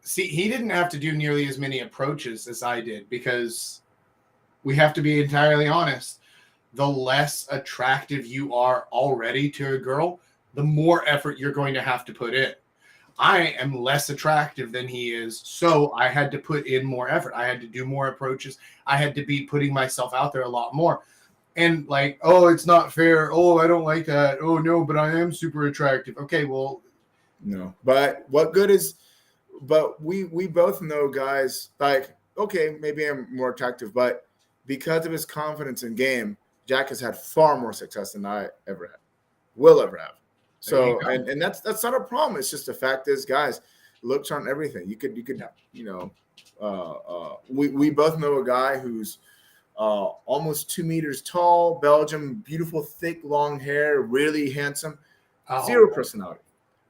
see, he didn't have to do nearly as many approaches as I did, because we have to be entirely honest. The less attractive you are already to a girl, the more effort you're going to have to put in. I am less attractive than he is, so I had to put in more effort. I had to do more approaches. I had to be putting myself out there a lot more. And like, oh, it's not fair. Oh, I don't like that. Oh, no, but I am super attractive. Okay, well, No, but what good is? But we both know guys like, okay, maybe I'm more attractive, but because of his confidence in game, Jack has had far more success than I ever had, will ever have. There you So go. and that's not a problem. It's just the fact is, guys, looks aren't everything. You could Yeah. we both know a guy who's almost 2 meters tall, Belgium, beautiful, thick, long hair, really handsome, Oh, zero personality.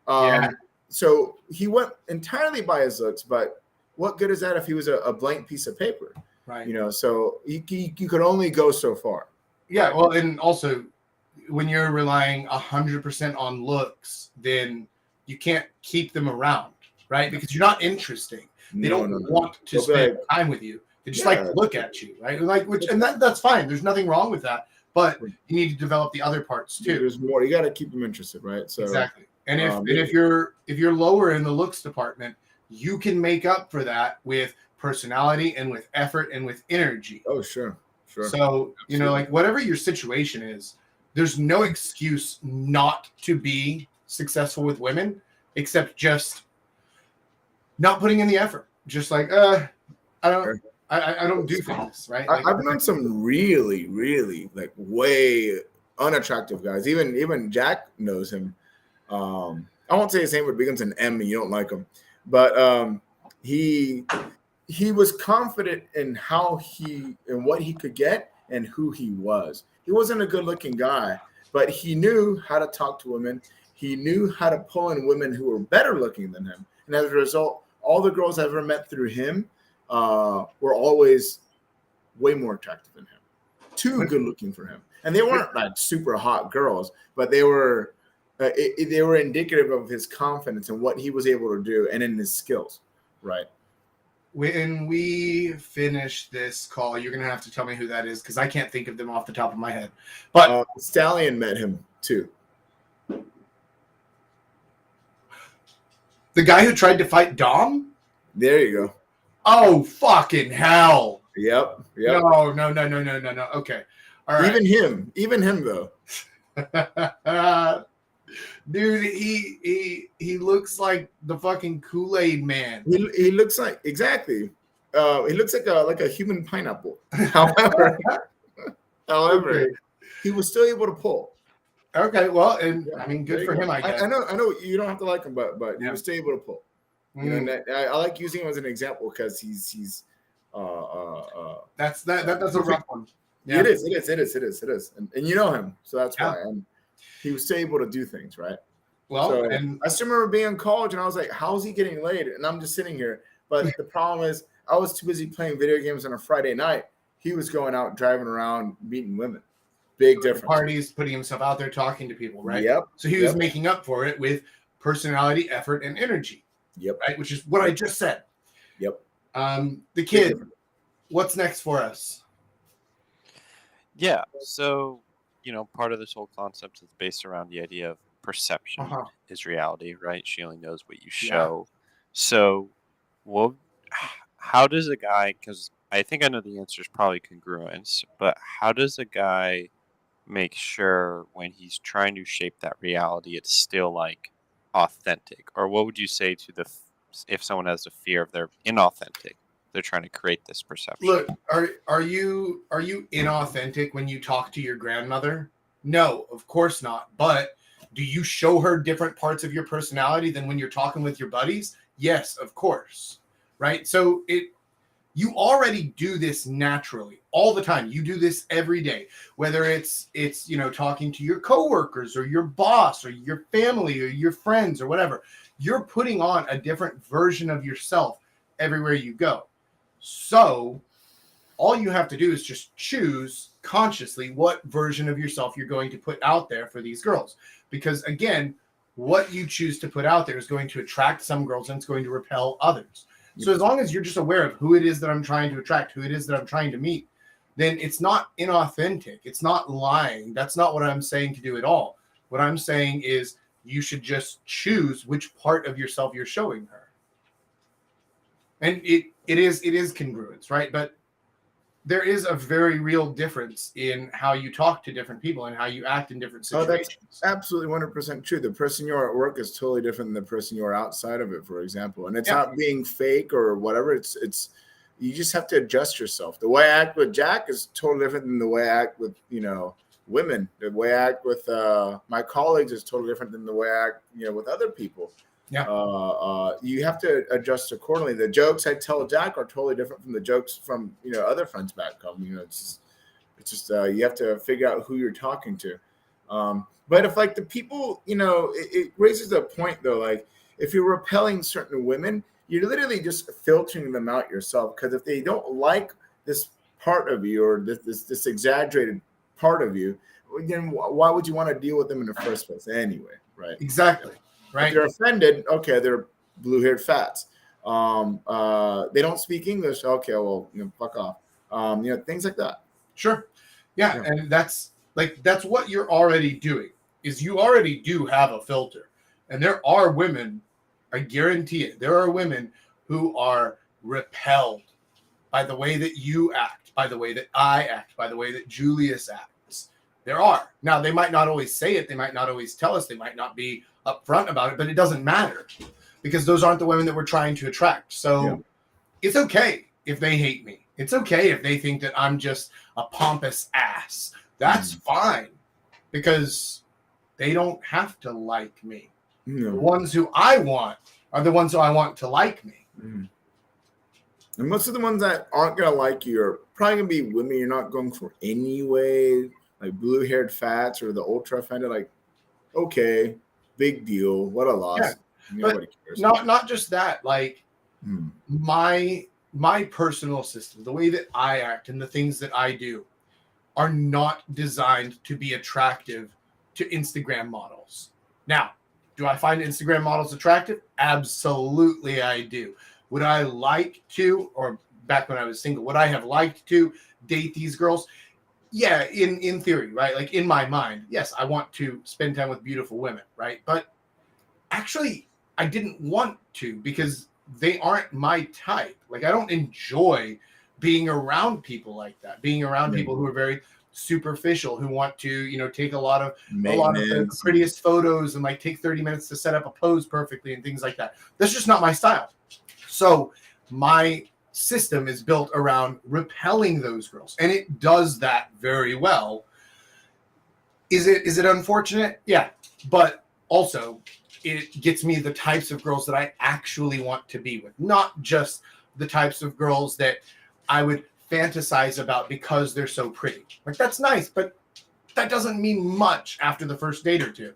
Yeah. So he went entirely by his looks, but what good is that if he was a blank piece of paper? right. So you could only go so far. Yeah, well, and also when you're relying 100% on looks, then you can't keep them around, right? Because you're not interesting. They don't want to They'll be spend like, time with you. They just like to Yeah. look at you, right? Like, and that's fine. There's nothing wrong with that. But you need to develop the other parts too. There's more. You got to keep them interested, right? So Exactly. And if you're lower in the looks department, you can make up for that with personality and with effort and with energy. Oh, sure. So, like whatever your situation is, there's no excuse not to be successful with women except just not putting in the effort. Just like, I don't do things, right? Like, I've known some really, really like way unattractive guys. Even Jack knows him. I won't say his name, but begins an M, and you don't like him. But he was confident in what he could get and who he was. He wasn't a good-looking guy, but he knew how to talk to women. He knew how to pull in women who were better looking than him, and as a result, all the girls I ever met through him were always way more attractive than him. Too good looking for him, and they weren't like super hot girls, but they were indicative of his confidence and what he was able to do, and in his skills. Right. When we finish this call, you're gonna have to tell me who that is, because I can't think of them off the top of my head. But Stallion met him too. the guy who tried to fight Dom? There you go. Oh, fucking hell. Yep. No. Okay. All right. Even him though. Dude, he looks like the fucking Kool-Aid man. He looks like exactly. He looks like a human pineapple. However, Okay. he was still able to pull. Okay, well, and I mean, good for him, I guess. I know you don't have to like him, but he was still able to pull. Mm. I like using him as an example because he's that's a rough one. Yeah. It is, and you know him, so that's why. And he was still able to do things, right? Well, so, and I still remember being in college, and I was like, "How is he getting laid?" And I'm just sitting here. But the problem is, I was too busy playing video games on a Friday night. He was going out, driving around, meeting women. Big difference. Parties, putting himself out there, talking to people, right? Yep. So he was making up for it with personality, effort, and energy. Yep. Right, which is what I just said. Yep. The kid, what's next for us? Yeah. So, part of this whole concept is based around the idea of perception is reality, right? She only knows what you show. Yeah. So, how does a guy, because I think I know the answer is probably congruence, but how does a guy make sure when he's trying to shape that reality, it's still like authentic? Or what would you say to if someone has a fear of they're inauthentic? they're trying to create this perception. Look, are you inauthentic when you talk to your grandmother? No, of course not. But do you show her different parts of your personality than when you're talking with your buddies? Yes, of course. Right? So you already do this naturally all the time. You do this every day, whether it's talking to your coworkers or your boss or your family or your friends or whatever. You're putting on a different version of yourself everywhere you go. So all you have to do is just choose consciously what version of yourself you're going to put out there for these girls. Because again, what you choose to put out there is going to attract some girls and it's going to repel others. So as long as you're just aware of who it is that I'm trying to attract, who it is that I'm trying to meet, then it's not inauthentic. It's not lying. That's not what I'm saying to do at all. What I'm saying is you should just choose which part of yourself you're showing her. And it is congruence, right? But there is a very real difference in how you talk to different people and how you act in different situations. That's absolutely 100% true. The person you are at work is totally different than the person you are outside of it, for example. And it's not being fake or whatever. It's you just have to adjust yourself. The way I act with Jack is totally different than the way I act with, women. The way I act with my colleagues is totally different than the way I act, with other people. Yeah. You have to adjust accordingly. The jokes I tell Jack are totally different from the jokes from other friends back home. It's just you have to figure out who you're talking to. But if like the people, it raises a point though. Like if you're repelling certain women, you're literally just filtering them out yourself. Because if they don't like this part of you or this exaggerated part of you, then why would you want to deal with them in the first place anyway? Right. Exactly. Right. If they're offended, okay, they're blue-haired fats. They don't speak English. Okay, well, fuck off. Things like that. Sure. Yeah, and that's what you're already doing. Is you already do have a filter, and there are women. I guarantee it. There are women who are repelled by the way that you act, by the way that I act, by the way that Julius acts. There are. Now, they might not always say it. They might not always tell us. They might not be upfront about it, but it doesn't matter because those aren't the women that we're trying to attract. So it's okay if they hate me. It's okay if they think that I'm just a pompous ass. That's fine because they don't have to like me. The ones who I want are the ones who I want to like me. And most of the ones that aren't going to like you are probably going to be women you're not going for anyway, like blue-haired fats or the ultra offended. Like, okay, big deal. What a loss. Yeah. Nobody cares. Not just that. Like my personal system, the way that I act and the things that I do are not designed to be attractive to Instagram models. Now, do I find Instagram models attractive? Absolutely, I do. Would I like to, or back when I was single, would I have liked to date these girls? Yeah, in theory, right? Like in my mind, yes, I want to spend time with beautiful women, right? But actually, I didn't want to because they aren't my type. Like I don't enjoy being around people like that, being around people who are very superficial, who want to, take a lot of the prettiest photos and like take 30 minutes to set up a pose perfectly and things like that. That's just not my style. So my system is built around repelling those girls, and it does that very well. Is it unfortunate? Yeah, but also it gets me the types of girls that I actually want to be with, not just the types of girls that I would fantasize about because they're so pretty. Like that's nice, but that doesn't mean much after the first date or two.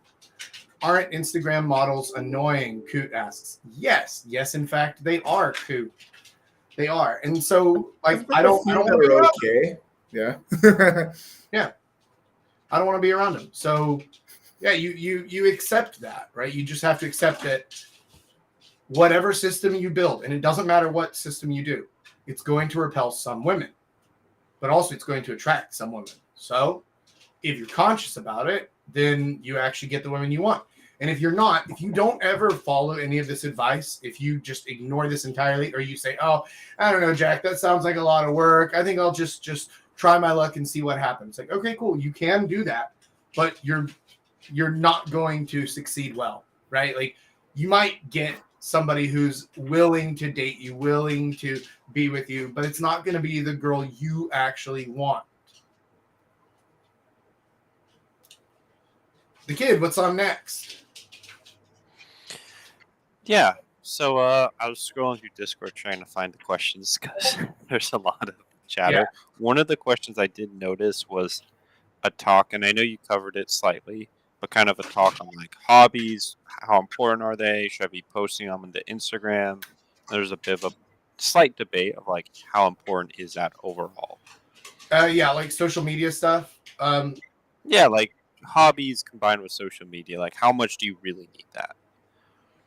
Aren't Instagram models annoying? Coot asks. Yes, in fact, they are, Coot. They are. And so like I don't want to be around them. Yeah. Yeah. I don't want to be around them. So yeah, you accept that, right? You just have to accept that whatever system you build, and it doesn't matter what system you do, it's going to repel some women, but also it's going to attract some women. So if you're conscious about it, then you actually get the women you want. And if you're not, if you don't ever follow any of this advice, if you just ignore this entirely, or you say, oh, I don't know, Jack, that sounds like a lot of work. I think I'll just try my luck and see what happens. Like, okay, cool. You can do that, but you're not going to succeed well, right? Like you might get somebody who's willing to date you, willing to be with you, but it's not going to be the girl you actually want. The kid, what's on next? Yeah. So I was scrolling through Discord trying to find the questions because there's a lot of chatter. Yeah. One of the questions I did notice was a talk, and I know you covered it slightly, but kind of a talk on like hobbies. How important are they? Should I be posting them into Instagram? There's a bit of a slight debate of like how important is that overall. Yeah, like social media stuff. Yeah, like hobbies combined with social media. Like how much do you really need that?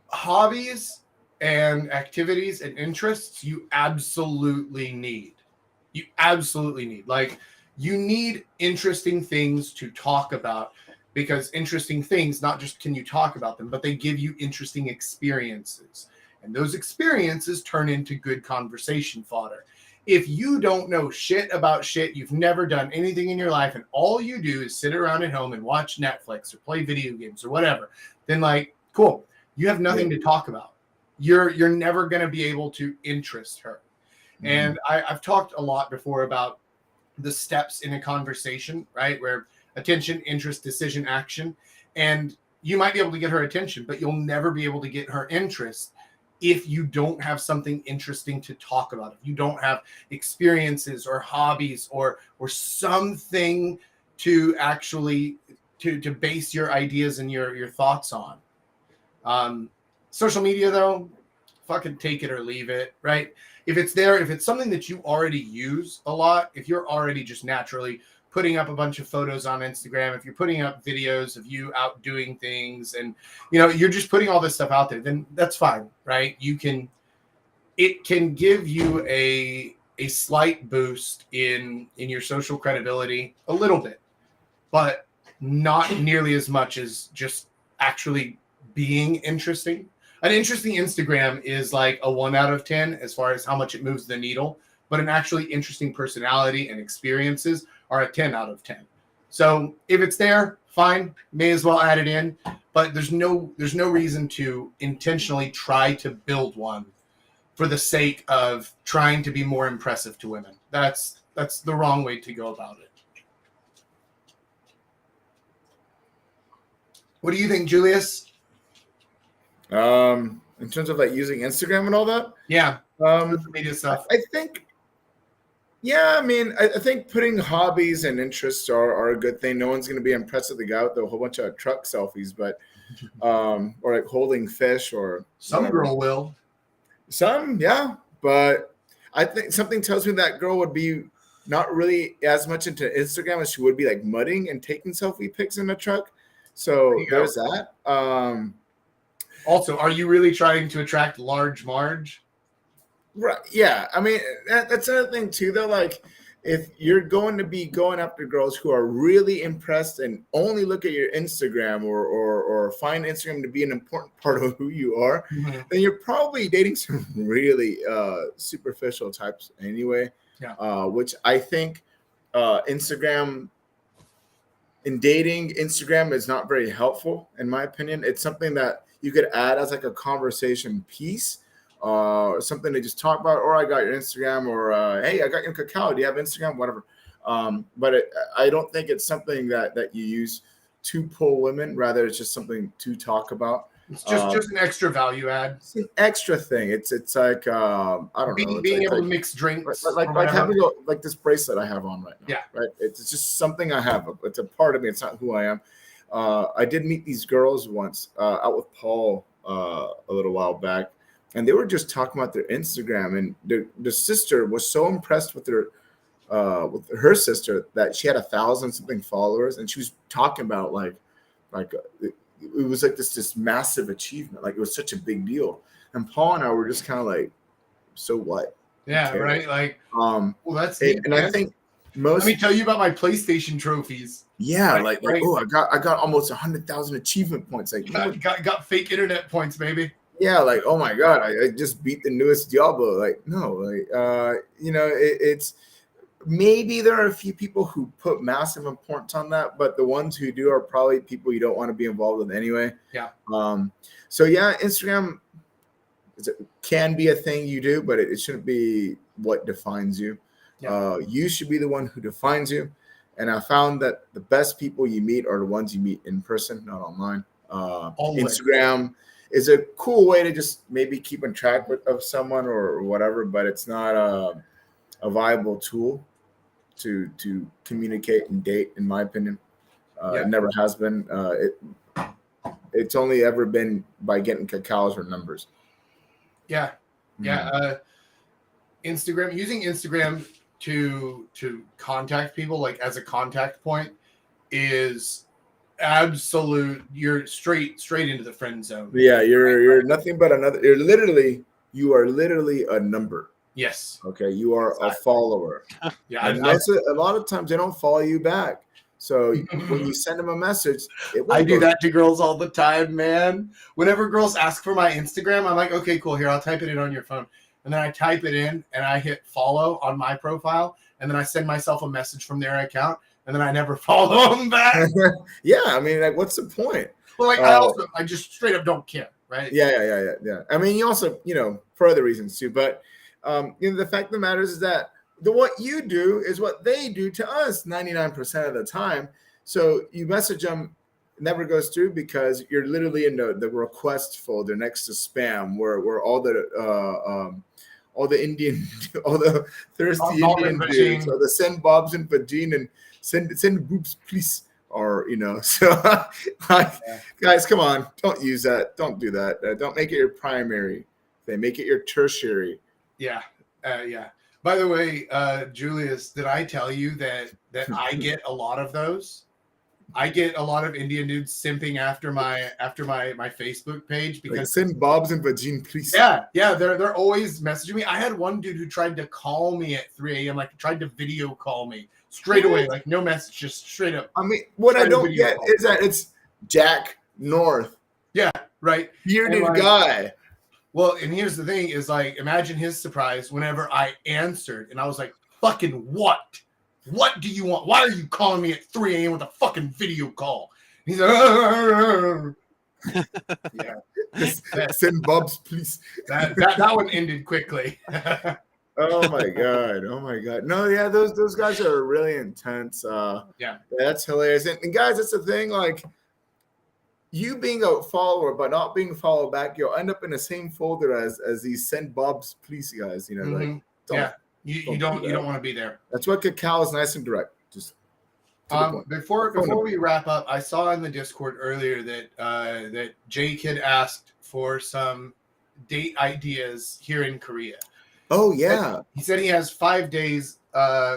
Hobbies and activities and interests you absolutely need. You absolutely need. Like, you need interesting things to talk about, because interesting things, not just can you talk about them, but they give you interesting experiences. And those experiences turn into good conversation fodder. If you don't know shit about shit, you've never done anything in your life, and all you do is sit around at home and watch Netflix or play video games or whatever, then like, cool, you have nothing to talk about. You're never going to be able to interest her. And I've talked a lot before about the steps in a conversation, right? Where attention, interest, decision, action. And you might be able to get her attention, but you'll never be able to get her interest if you don't have something interesting to talk about. If you don't have experiences or hobbies or something to actually to base your ideas and your thoughts on. Social media, though, fucking take it or leave it, right? If it's there, if it's something that you already use a lot, if you're already just naturally putting up a bunch of photos on Instagram, if you're putting up videos of you out doing things and, you know, you're just putting all this stuff out there, then that's fine, right? It can give you a slight boost in your social credibility, a little bit, but not nearly as much as just actually being interesting. An interesting Instagram is like a 1 out of 10 as far as how much it moves the needle, but an actually interesting personality and experiences are a 10 out of 10. So if it's there, fine, may as well add it in, but there's no reason to intentionally try to build one for the sake of trying to be more impressive to women. That's the wrong way to go about it. What do you think, Julius? In terms of like using Instagram and all that, Yeah, social media stuff. I think, yeah, I mean, I think putting hobbies and interests are a good thing. No one's going to be impressed with the guy with a whole bunch of truck selfies, but or like holding fish or Some whatever. girl will. Some, yeah, but I think something tells me that girl would be not really as much into Instagram as she would be like mudding and taking selfie pics in a truck. So there's that. Also, are you really trying to attract large Marge? Right. Yeah. I mean, that's another thing too, though. Like, if you're going to be going after girls who are really impressed and only look at your Instagram or find Instagram to be an important part of who you are, then you're probably dating some really superficial types anyway. Yeah. Which I think Instagram in dating, Instagram is not very helpful, in my opinion. It's something that you could add as like a conversation piece, something to just talk about. Or I got your Instagram, or hey, I got your cacao. Do you have Instagram? Whatever. But I don't think it's something that you use to pull women. Rather, it's just something to talk about. It's just an extra value add. It's an extra thing. It's like I don't know. Being It's able like, to mix drinks, like having like this bracelet I have on right now. Yeah. Right. It's just something I have. It's a part of me. It's not who I am. I did meet these girls once out with Paul a little while back, and they were just talking about their Instagram, and the sister was so impressed with her sister that she had 1,000 something followers, and she was talking about like it was like this massive achievement, like it was such a big deal. And Paul and I were just kind of like, so what? Yeah, right. Like, well, that's neat, and man. I think most. Let me tell you about my PlayStation trophies. Yeah, Right. Oh, I got almost 100,000 achievement points. Like, got fake internet points, baby. yeah, like, oh my god, I just beat the newest Diablo. Like, no, like it's maybe there are a few people who put massive importance on that, but the ones who do are probably people you don't want to be involved with anyway. Yeah. So yeah, Instagram, can be a thing you do, but it shouldn't be what defines you. Yeah. You should be the one who defines you. And I found that the best people you meet are the ones you meet in person, not online. Always. Instagram is a cool way to just maybe keep in track of someone or whatever, but it's not a viable tool to communicate and date, in my opinion. Yeah. It never has been. It's only ever been by getting cacaos or numbers. Yeah. Yeah. Instagram, using Instagram to contact people, like as a contact point, is absolute. You're straight into the friend zone. Yeah, you're nothing but another. You are literally a number. Yes. Okay, you are a follower. Yeah. And a lot of times they don't follow you back. So when you send them a message, I do that to girls all the time, man. Whenever girls ask for my Instagram, I'm like, okay, cool. Here, I'll type it in on your phone. And then I type it in and I hit follow on my profile. And then I send myself a message from their account. And then I never follow them back. Yeah, I mean, like, what's the point? Well, like, I just straight up don't care, right? Yeah. I mean, you also, for other reasons too. But, the fact of the matter is that what you do is what they do to us 99% of the time. So you message them, it never goes through because you're literally in the request folder next to spam, where all the Indian, all the thirsty Indian dudes, or the send Bobs and Vagine and send boobs, please. Or, so guys, come on, don't use that. Don't do that. Don't make it your primary thing. Make it your tertiary. Yeah. Yeah. By the way, Julius, did I tell you that I get a lot of those? I get a lot of Indian dudes simping after my Facebook page because like, send Bobs and Vagine, please. Yeah, they're always messaging me. I had one dude who tried to call me at 3 a.m. like tried to video call me straight away, like no message, just straight up. I mean, what I don't get is that it's Jack North. Yeah, right. Bearded guy. Well, and here's the thing: is like, imagine his surprise whenever I answered, and I was like, "Fucking what? What do you want? Why are you calling me at 3 a.m. with a fucking video call?" And he's like, yeah. Send Bobs, please. That one ended quickly. Oh my god. No, yeah, those guys are really intense. Yeah, that's hilarious. And guys, that's the thing. Like, you being a follower but not being followed back, you'll end up in the same folder as these send Bobs, please guys. Like, you don't want to be there. That's what cacao is, nice and direct. Just before we wrap up, I saw in the Discord earlier that Jake had asked for some date ideas here in Korea. Oh yeah, he said he has 5 days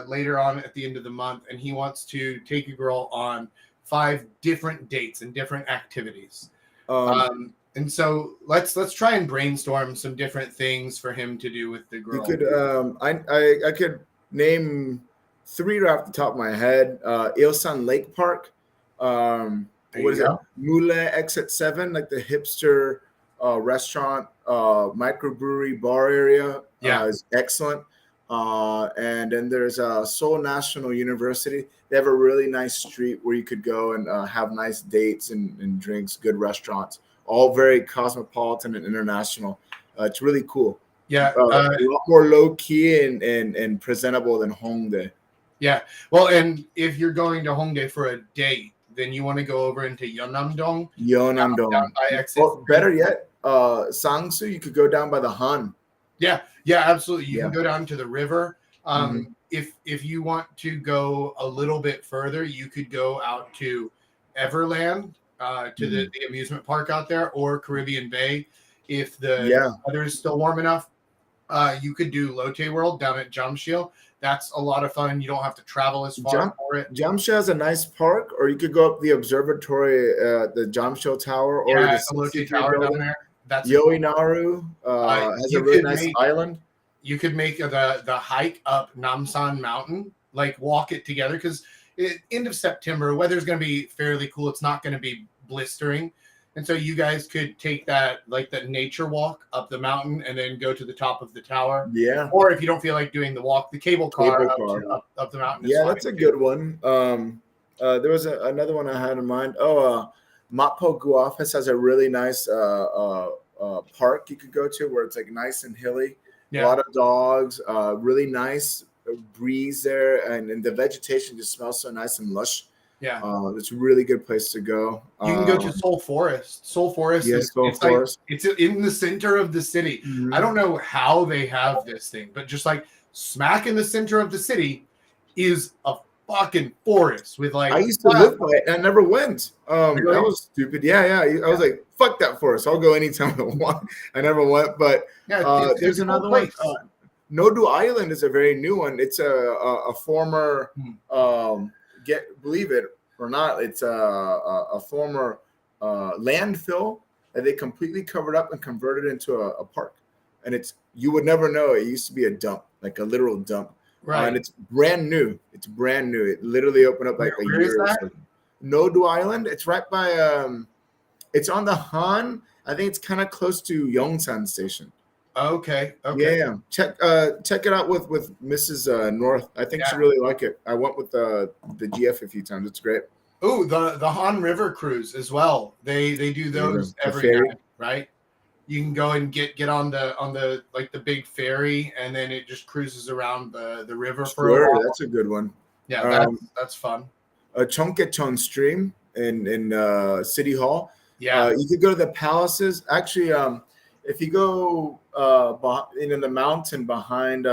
later on at the end of the month, and he wants to take a girl on 5 different dates and different activities. And so let's try and brainstorm some different things for him to do with the girl. You could I could name 3 right off the top of my head. Ilsan Lake Park. What is it? Mule Exit 7, like the hipster restaurant, microbrewery bar area. Is excellent. And then there's Seoul National University. They have a really nice street where you could go and have nice dates and drinks, good restaurants, all very cosmopolitan and international. It's really cool. Yeah. A lot more low key and presentable than Hongdae. Yeah. Well, and if you're going to Hongdae for a date, then you want to go over into Yeonnam-dong. Or better yet, Sangsu, you could go down by the Han. Yeah, absolutely. You can go down to the river. If you want to go a little bit further, you could go out to Everland, to the amusement park out there, or Caribbean Bay. If the weather is still warm enough, you could do Lotte World down at Jamsil. That's a lot of fun. You don't have to travel as far for it. Jamsil has a nice park, or you could go up the observatory, the Jamsil Tower, or the Lotte Tower down there. That's Yoinaru has a really nice island. You could make the hike up Namsan Mountain, like walk it together, because end of September, weather's going to be fairly cool. It's not going to be blistering. And so you guys could take that, like the nature walk up the mountain and then go to the top of the tower. Yeah. Or if you don't feel like doing the walk, the cable car up the mountain. Yeah, that's a good one. There was another one I had in mind. Mapo Guafas has a really nice park you could go to where it's like nice and hilly. Yeah. A lot of dogs, really nice breeze there, and the vegetation just smells so nice and lush. Yeah. It's a really good place to go. You can go to Soul Forest. Soul Forest Yes, Soul it's Forest. like it's in the center of the city. Mhm. I don't know how they have this thing, but just like smack in the center of the city is a fucking forest with like I used to live by it and I never went. Really? That was stupid. Yeah. I was like, fuck that forest. I'll go anytime I want. I never went, but yeah, it's there's a cool another one. place. Nodu Island is a very new one. It's a former, believe it or not, it's a former landfill that they completely covered up and converted into a park. And you would never know it used to be a dump, like a literal dump. Right. And it's brand new. It's brand new. It literally opened up like Where a is year or that? so. Nodu Island. It's right by it's on the Han. I think it's kind of close to Yongsan Station. Okay. Okay. Yeah. Check it out with Mrs. North. I think she Yeah. really like it. I went with the GF a few times. It's great. Oh, the Han River cruise as well. They do those the every ferry. night, right? You can go and get on the like the big ferry, and then it just cruises around the river for a Sure, while. that's a good one. Yeah, that's fun. Chongkechon Stream in City Hall. Yeah, You could go to the palaces. Actually, if you go in the mountain behind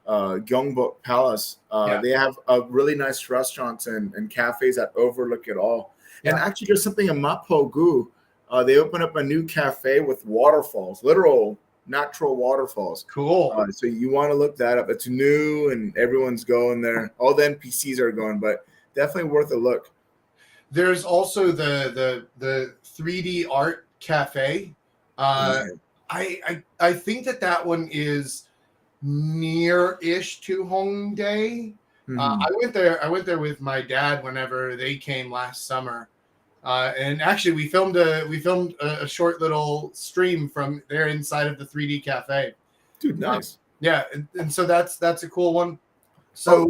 Gyeongbok Palace, they have a really nice restaurants and cafes that overlook it all. And Yeah. actually, there's something in Mapogu. They open up a new cafe with waterfalls, literal natural waterfalls. cool. So you want to look that up. It's new and everyone's going there. All the NPCs are going, but definitely worth a look. There's also the 3D art cafe. Yeah. I think that one is near-ish to Hongdae. Mhm. I went there with my dad whenever they came last summer, and actually we filmed a short little stream from there inside of the 3D cafe. Dude, nice. Yeah, and so that's a cool one. So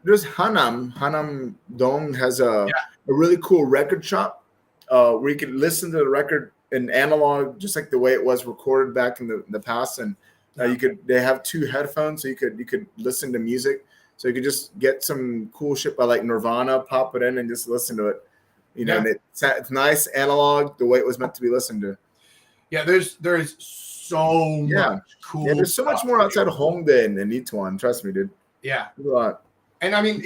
There's Hanam Dong has a really cool record shop where you can listen to the record in analog, just like the way it was recorded back in the past. And they have 2 headphones, so you could listen to music. So you could just get some cool shit by like Nirvana, pop it in, and just listen to it. And it's nice analog, the way it was meant to be listened to. yeah, there is so much cool. Yeah, there's so much stuff more to outside do. of Hongdae and Itaewon. Trust me, dude. Yeah. There's a lot. And I mean,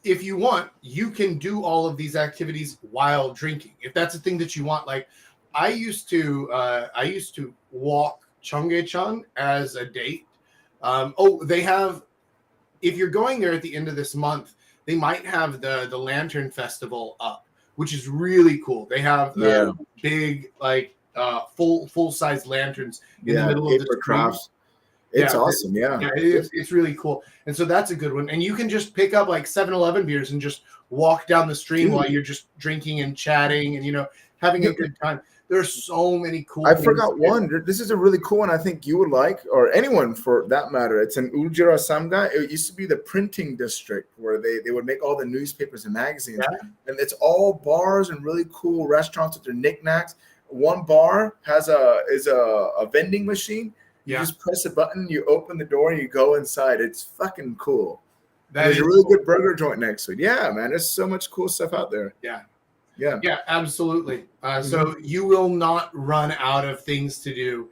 if you want, you can do all of these activities while drinking. If that's a thing that you want, like I used to walk Cheonggyecheon as a date. They have. If you're going there at the end of this month, they might have the Lantern Festival up, which is really cool. They have big like full size lanterns in the middle of the paper street. crafts. It's awesome. Yeah. It's really cool. And so that's a good one. And you can just pick up like 7-Eleven beers and just walk down the stream while you're just drinking and chatting and having a good time. There's so many cool I things forgot to do. one. This is a really cool one I think you would like, or anyone for that matter. It's in Ujira Samga. It used to be the printing district where they would make all the newspapers and magazines. Yeah. And it's all bars and really cool restaurants with their knickknacks. One bar is a vending machine. You just press a button, you open the door, and you go inside. It's fucking cool. There's a really good burger joint next to it. Yeah, man. There's so much cool stuff out there. Yeah. Yeah, absolutely. So you will not run out of things to do.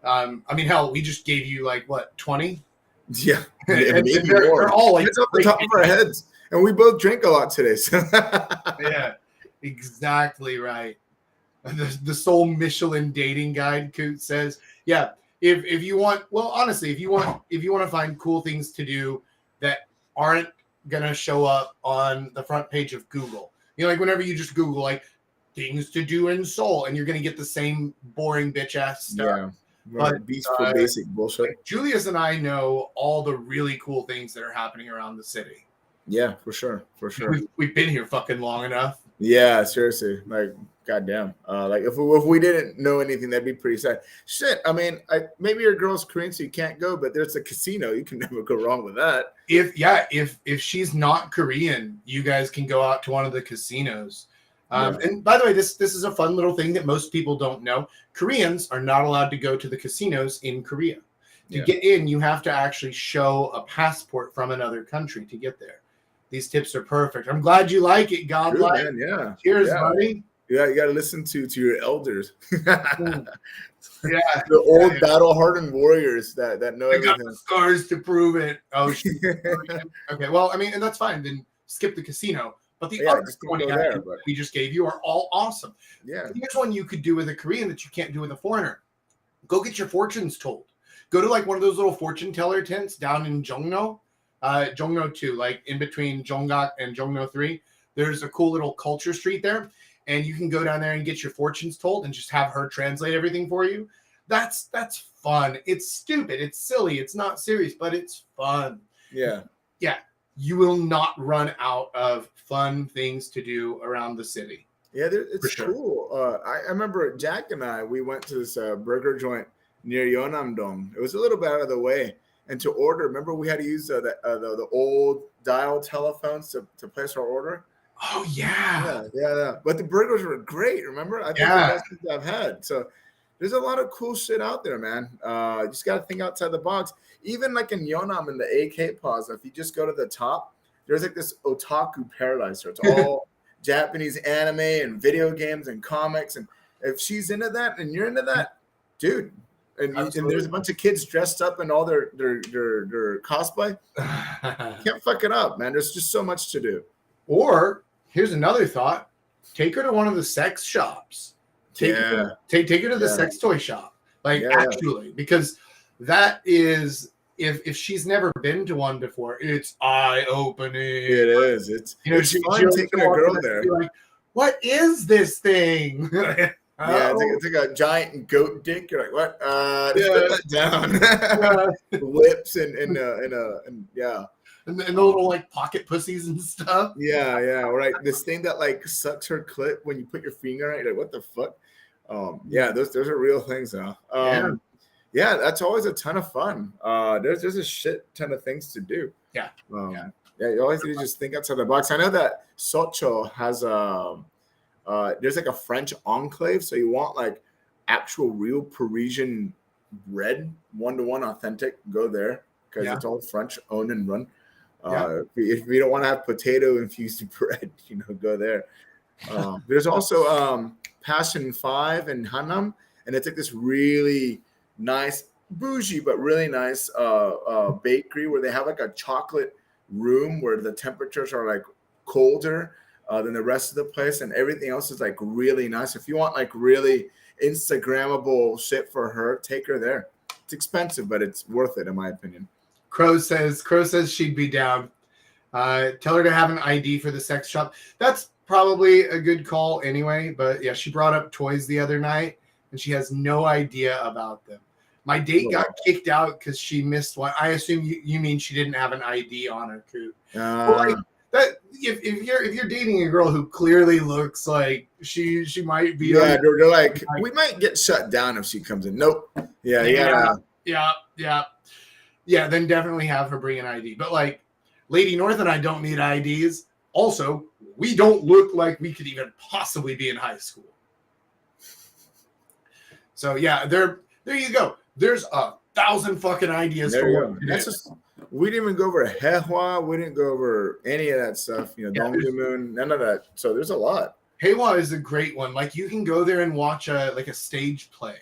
I mean, hell, we just gave you like what 20? Yeah, And maybe they're more. all like It's off the top of our heads, and we both drink a lot today. So. Yeah, exactly right. The Soul Michelin dating guide, Coot says, yeah. If you want, well, honestly, if you want to find cool things to do that aren't gonna show up on the front page of Google, like whenever you just Google like things to do in Seoul, and you're gonna get the same boring bitch ass stuff. Yeah, for basic bullshit. Julius and I know all the really cool things that are happening around the city. Yeah, for sure. We've been here fucking long enough. Yeah, seriously, like goddamn. Like if we didn't know anything, that'd be pretty sad. Shit, I mean, maybe your girl's Korean, so you can't go, but there's a casino. You can never go wrong with that. If she's not Korean, you guys can go out to one of the casinos. And by the way, this is a fun little thing that most people don't know. Koreans are not allowed to go to the casinos in Korea. To get in, you have to actually show a passport from another country to get there. These tips are perfect. I'm glad you like it, Godlike. Man, yeah. Cheers, buddy. Yeah, you got to listen to your elders. Yeah, the old battle-hardened warriors that know I got everything. the scars to prove it. Oh, shit. Okay. Well, I mean, and that's fine. Then skip the casino. But the other just 20 go there, items but- we just gave you are all awesome. Yeah. Here's one you could do with a Korean that you can't do with a foreigner. Go get your fortunes told. Go to like one of those little fortune teller tents down in Jongno, Jongno 2, like in between Jonggak and Jongno 3. There's a cool little culture street there, and you can go down there and get your fortunes told and just have her translate everything for you. That's fun. It's stupid. It's silly. It's not serious, but it's fun. Yeah. You will not run out of fun things to do around the city. Yeah, it's sure. cool. I remember Jack and I, we went to this burger joint near Yeonam-dong. It was a little bit out of the way. And to order, remember we had to use the old dial telephones to place our order? Oh, yeah. Yeah. But the burgers were great, remember? I think the best things I've had. So there's a lot of cool shit out there, man. You just got to think outside the box. Even like in Yeonam in the AK Plaza, if you just go to the top, there's like this otaku paradise. So it's all Japanese anime and video games and comics. And if she's into that and you're into that, dude, and there's a bunch of kids dressed up in all their cosplay, can't fuck it up, man. There's just so much to do. Or here's another thought: take her to one of the sex shops. Take her to the sex toy shop, actually, because that is if she's never been to one before, it's eye opening. It is. It's fun taking a girl there. Like, what is this thing? Yeah, it's like a giant goat dick. You're like, what? Just put that down. Lips and yeah. And the little like pocket pussies and stuff. Yeah, right. This thing that like sucks her clit when you put your finger on it. You're like, what the fuck? Yeah, those are real things now. Yeah, that's always a ton of fun. There's a shit ton of things to do. Yeah. You always need to just think outside the box. I know that Socho has there's like a French enclave, so you want like actual real Parisian bread, 1-to-1 authentic, go there because it's all French owned and run. If you don't want to have potato infused bread, go there. There's also Passion 5 in Hanam, and it's like this really nice, bougie but really nice bakery where they have like a chocolate room where the temperatures are like colder than the rest of the place, and everything else is like really nice. If you want like really Instagrammable shit for her, take her there. It's expensive, but it's worth it in my opinion. Crow says she'd be down. Tell her to have an ID for the sex shop. That's probably a good call anyway. But yeah, she brought up toys the other night, and she has no idea about them. My date got kicked out because she missed one. I assume you mean she didn't have an ID on her, Coot. That if you're dating a girl who clearly looks like she might be, they're like, we might get shut down if she comes in. Nope. Yeah. Then definitely have her bring an ID. But like, Lady North and I don't need IDs. Also, we don't look like we could even possibly be in high school. So yeah, there you go. There's 1,000 fucking ideas for what that's just. We didn't even go over Haehwa. We didn't go over any of that stuff. Dongdaemun, Moon, none of that. So there's a lot. Haehwa is a great one. Like you can go there and watch a stage play.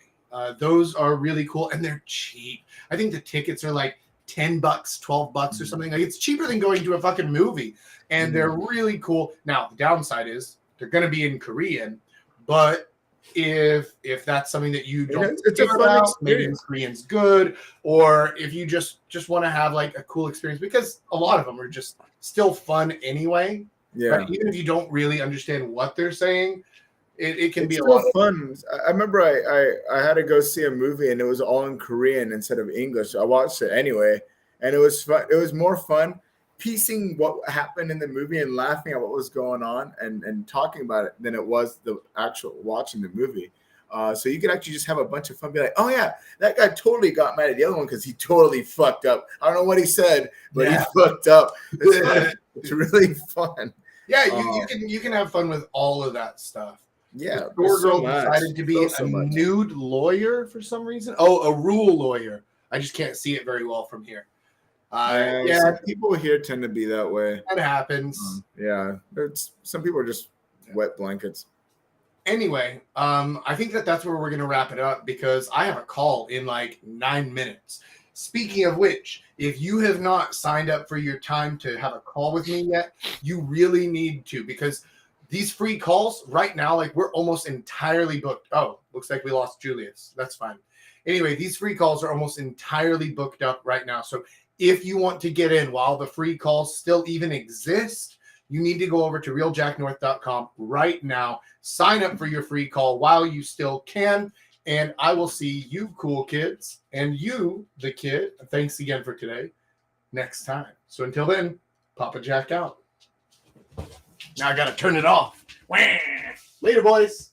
Those are really cool and they're cheap. I think the tickets are like $10, $12 or something. Like it's cheaper than going to a fucking movie. And they're really cool. Now the downside is they're going to be in Korean, but if that's something that you don't it's a fun experience. Maybe Korean's good, or if you just want to have like a cool experience, because a lot of them are just still fun anyway. Yeah. Right? Even if you don't really understand what they're saying, it can be a still lot of fun. I remember I had to go see a movie and it was all in Korean instead of English. I watched it anyway, and it was fun. It was more fun piecing what happened in the movie and laughing at what was going on and talking about it than it was the actual watching the movie. So you could actually just have a bunch of fun, be like, oh yeah, that guy totally got mad at the other one because he totally fucked up. I don't know what he said, but he fucked up. It's fun. It's really fun. Yeah, you can have fun with all of that stuff. Yeah, Poor there's so girl much. decided to be So a much. nude lawyer for some reason. Oh, a rule lawyer. I just can't see it very well from here. Yeah, Some people here tend to be that way. that happens. Yeah, some people are just wet blankets. Anyway, I think that's where we're going to wrap it up because I have a call in like 9 minutes. Speaking of which, if you have not signed up for your time to have a call with me yet, you really need to because these free calls right now, like we're almost entirely booked. Oh, looks like we lost Julius. That's fine. Anyway, these free calls are almost entirely booked up right now. So if you want to get in while the free calls still even exist, you need to go over to realjacknorth.com right now. Sign up for your free call while you still can. And I will see you cool kids and you, the kid. Thanks again for today. Next time. So until then, Papa Jack out. Now I got to turn it off. Later, boys.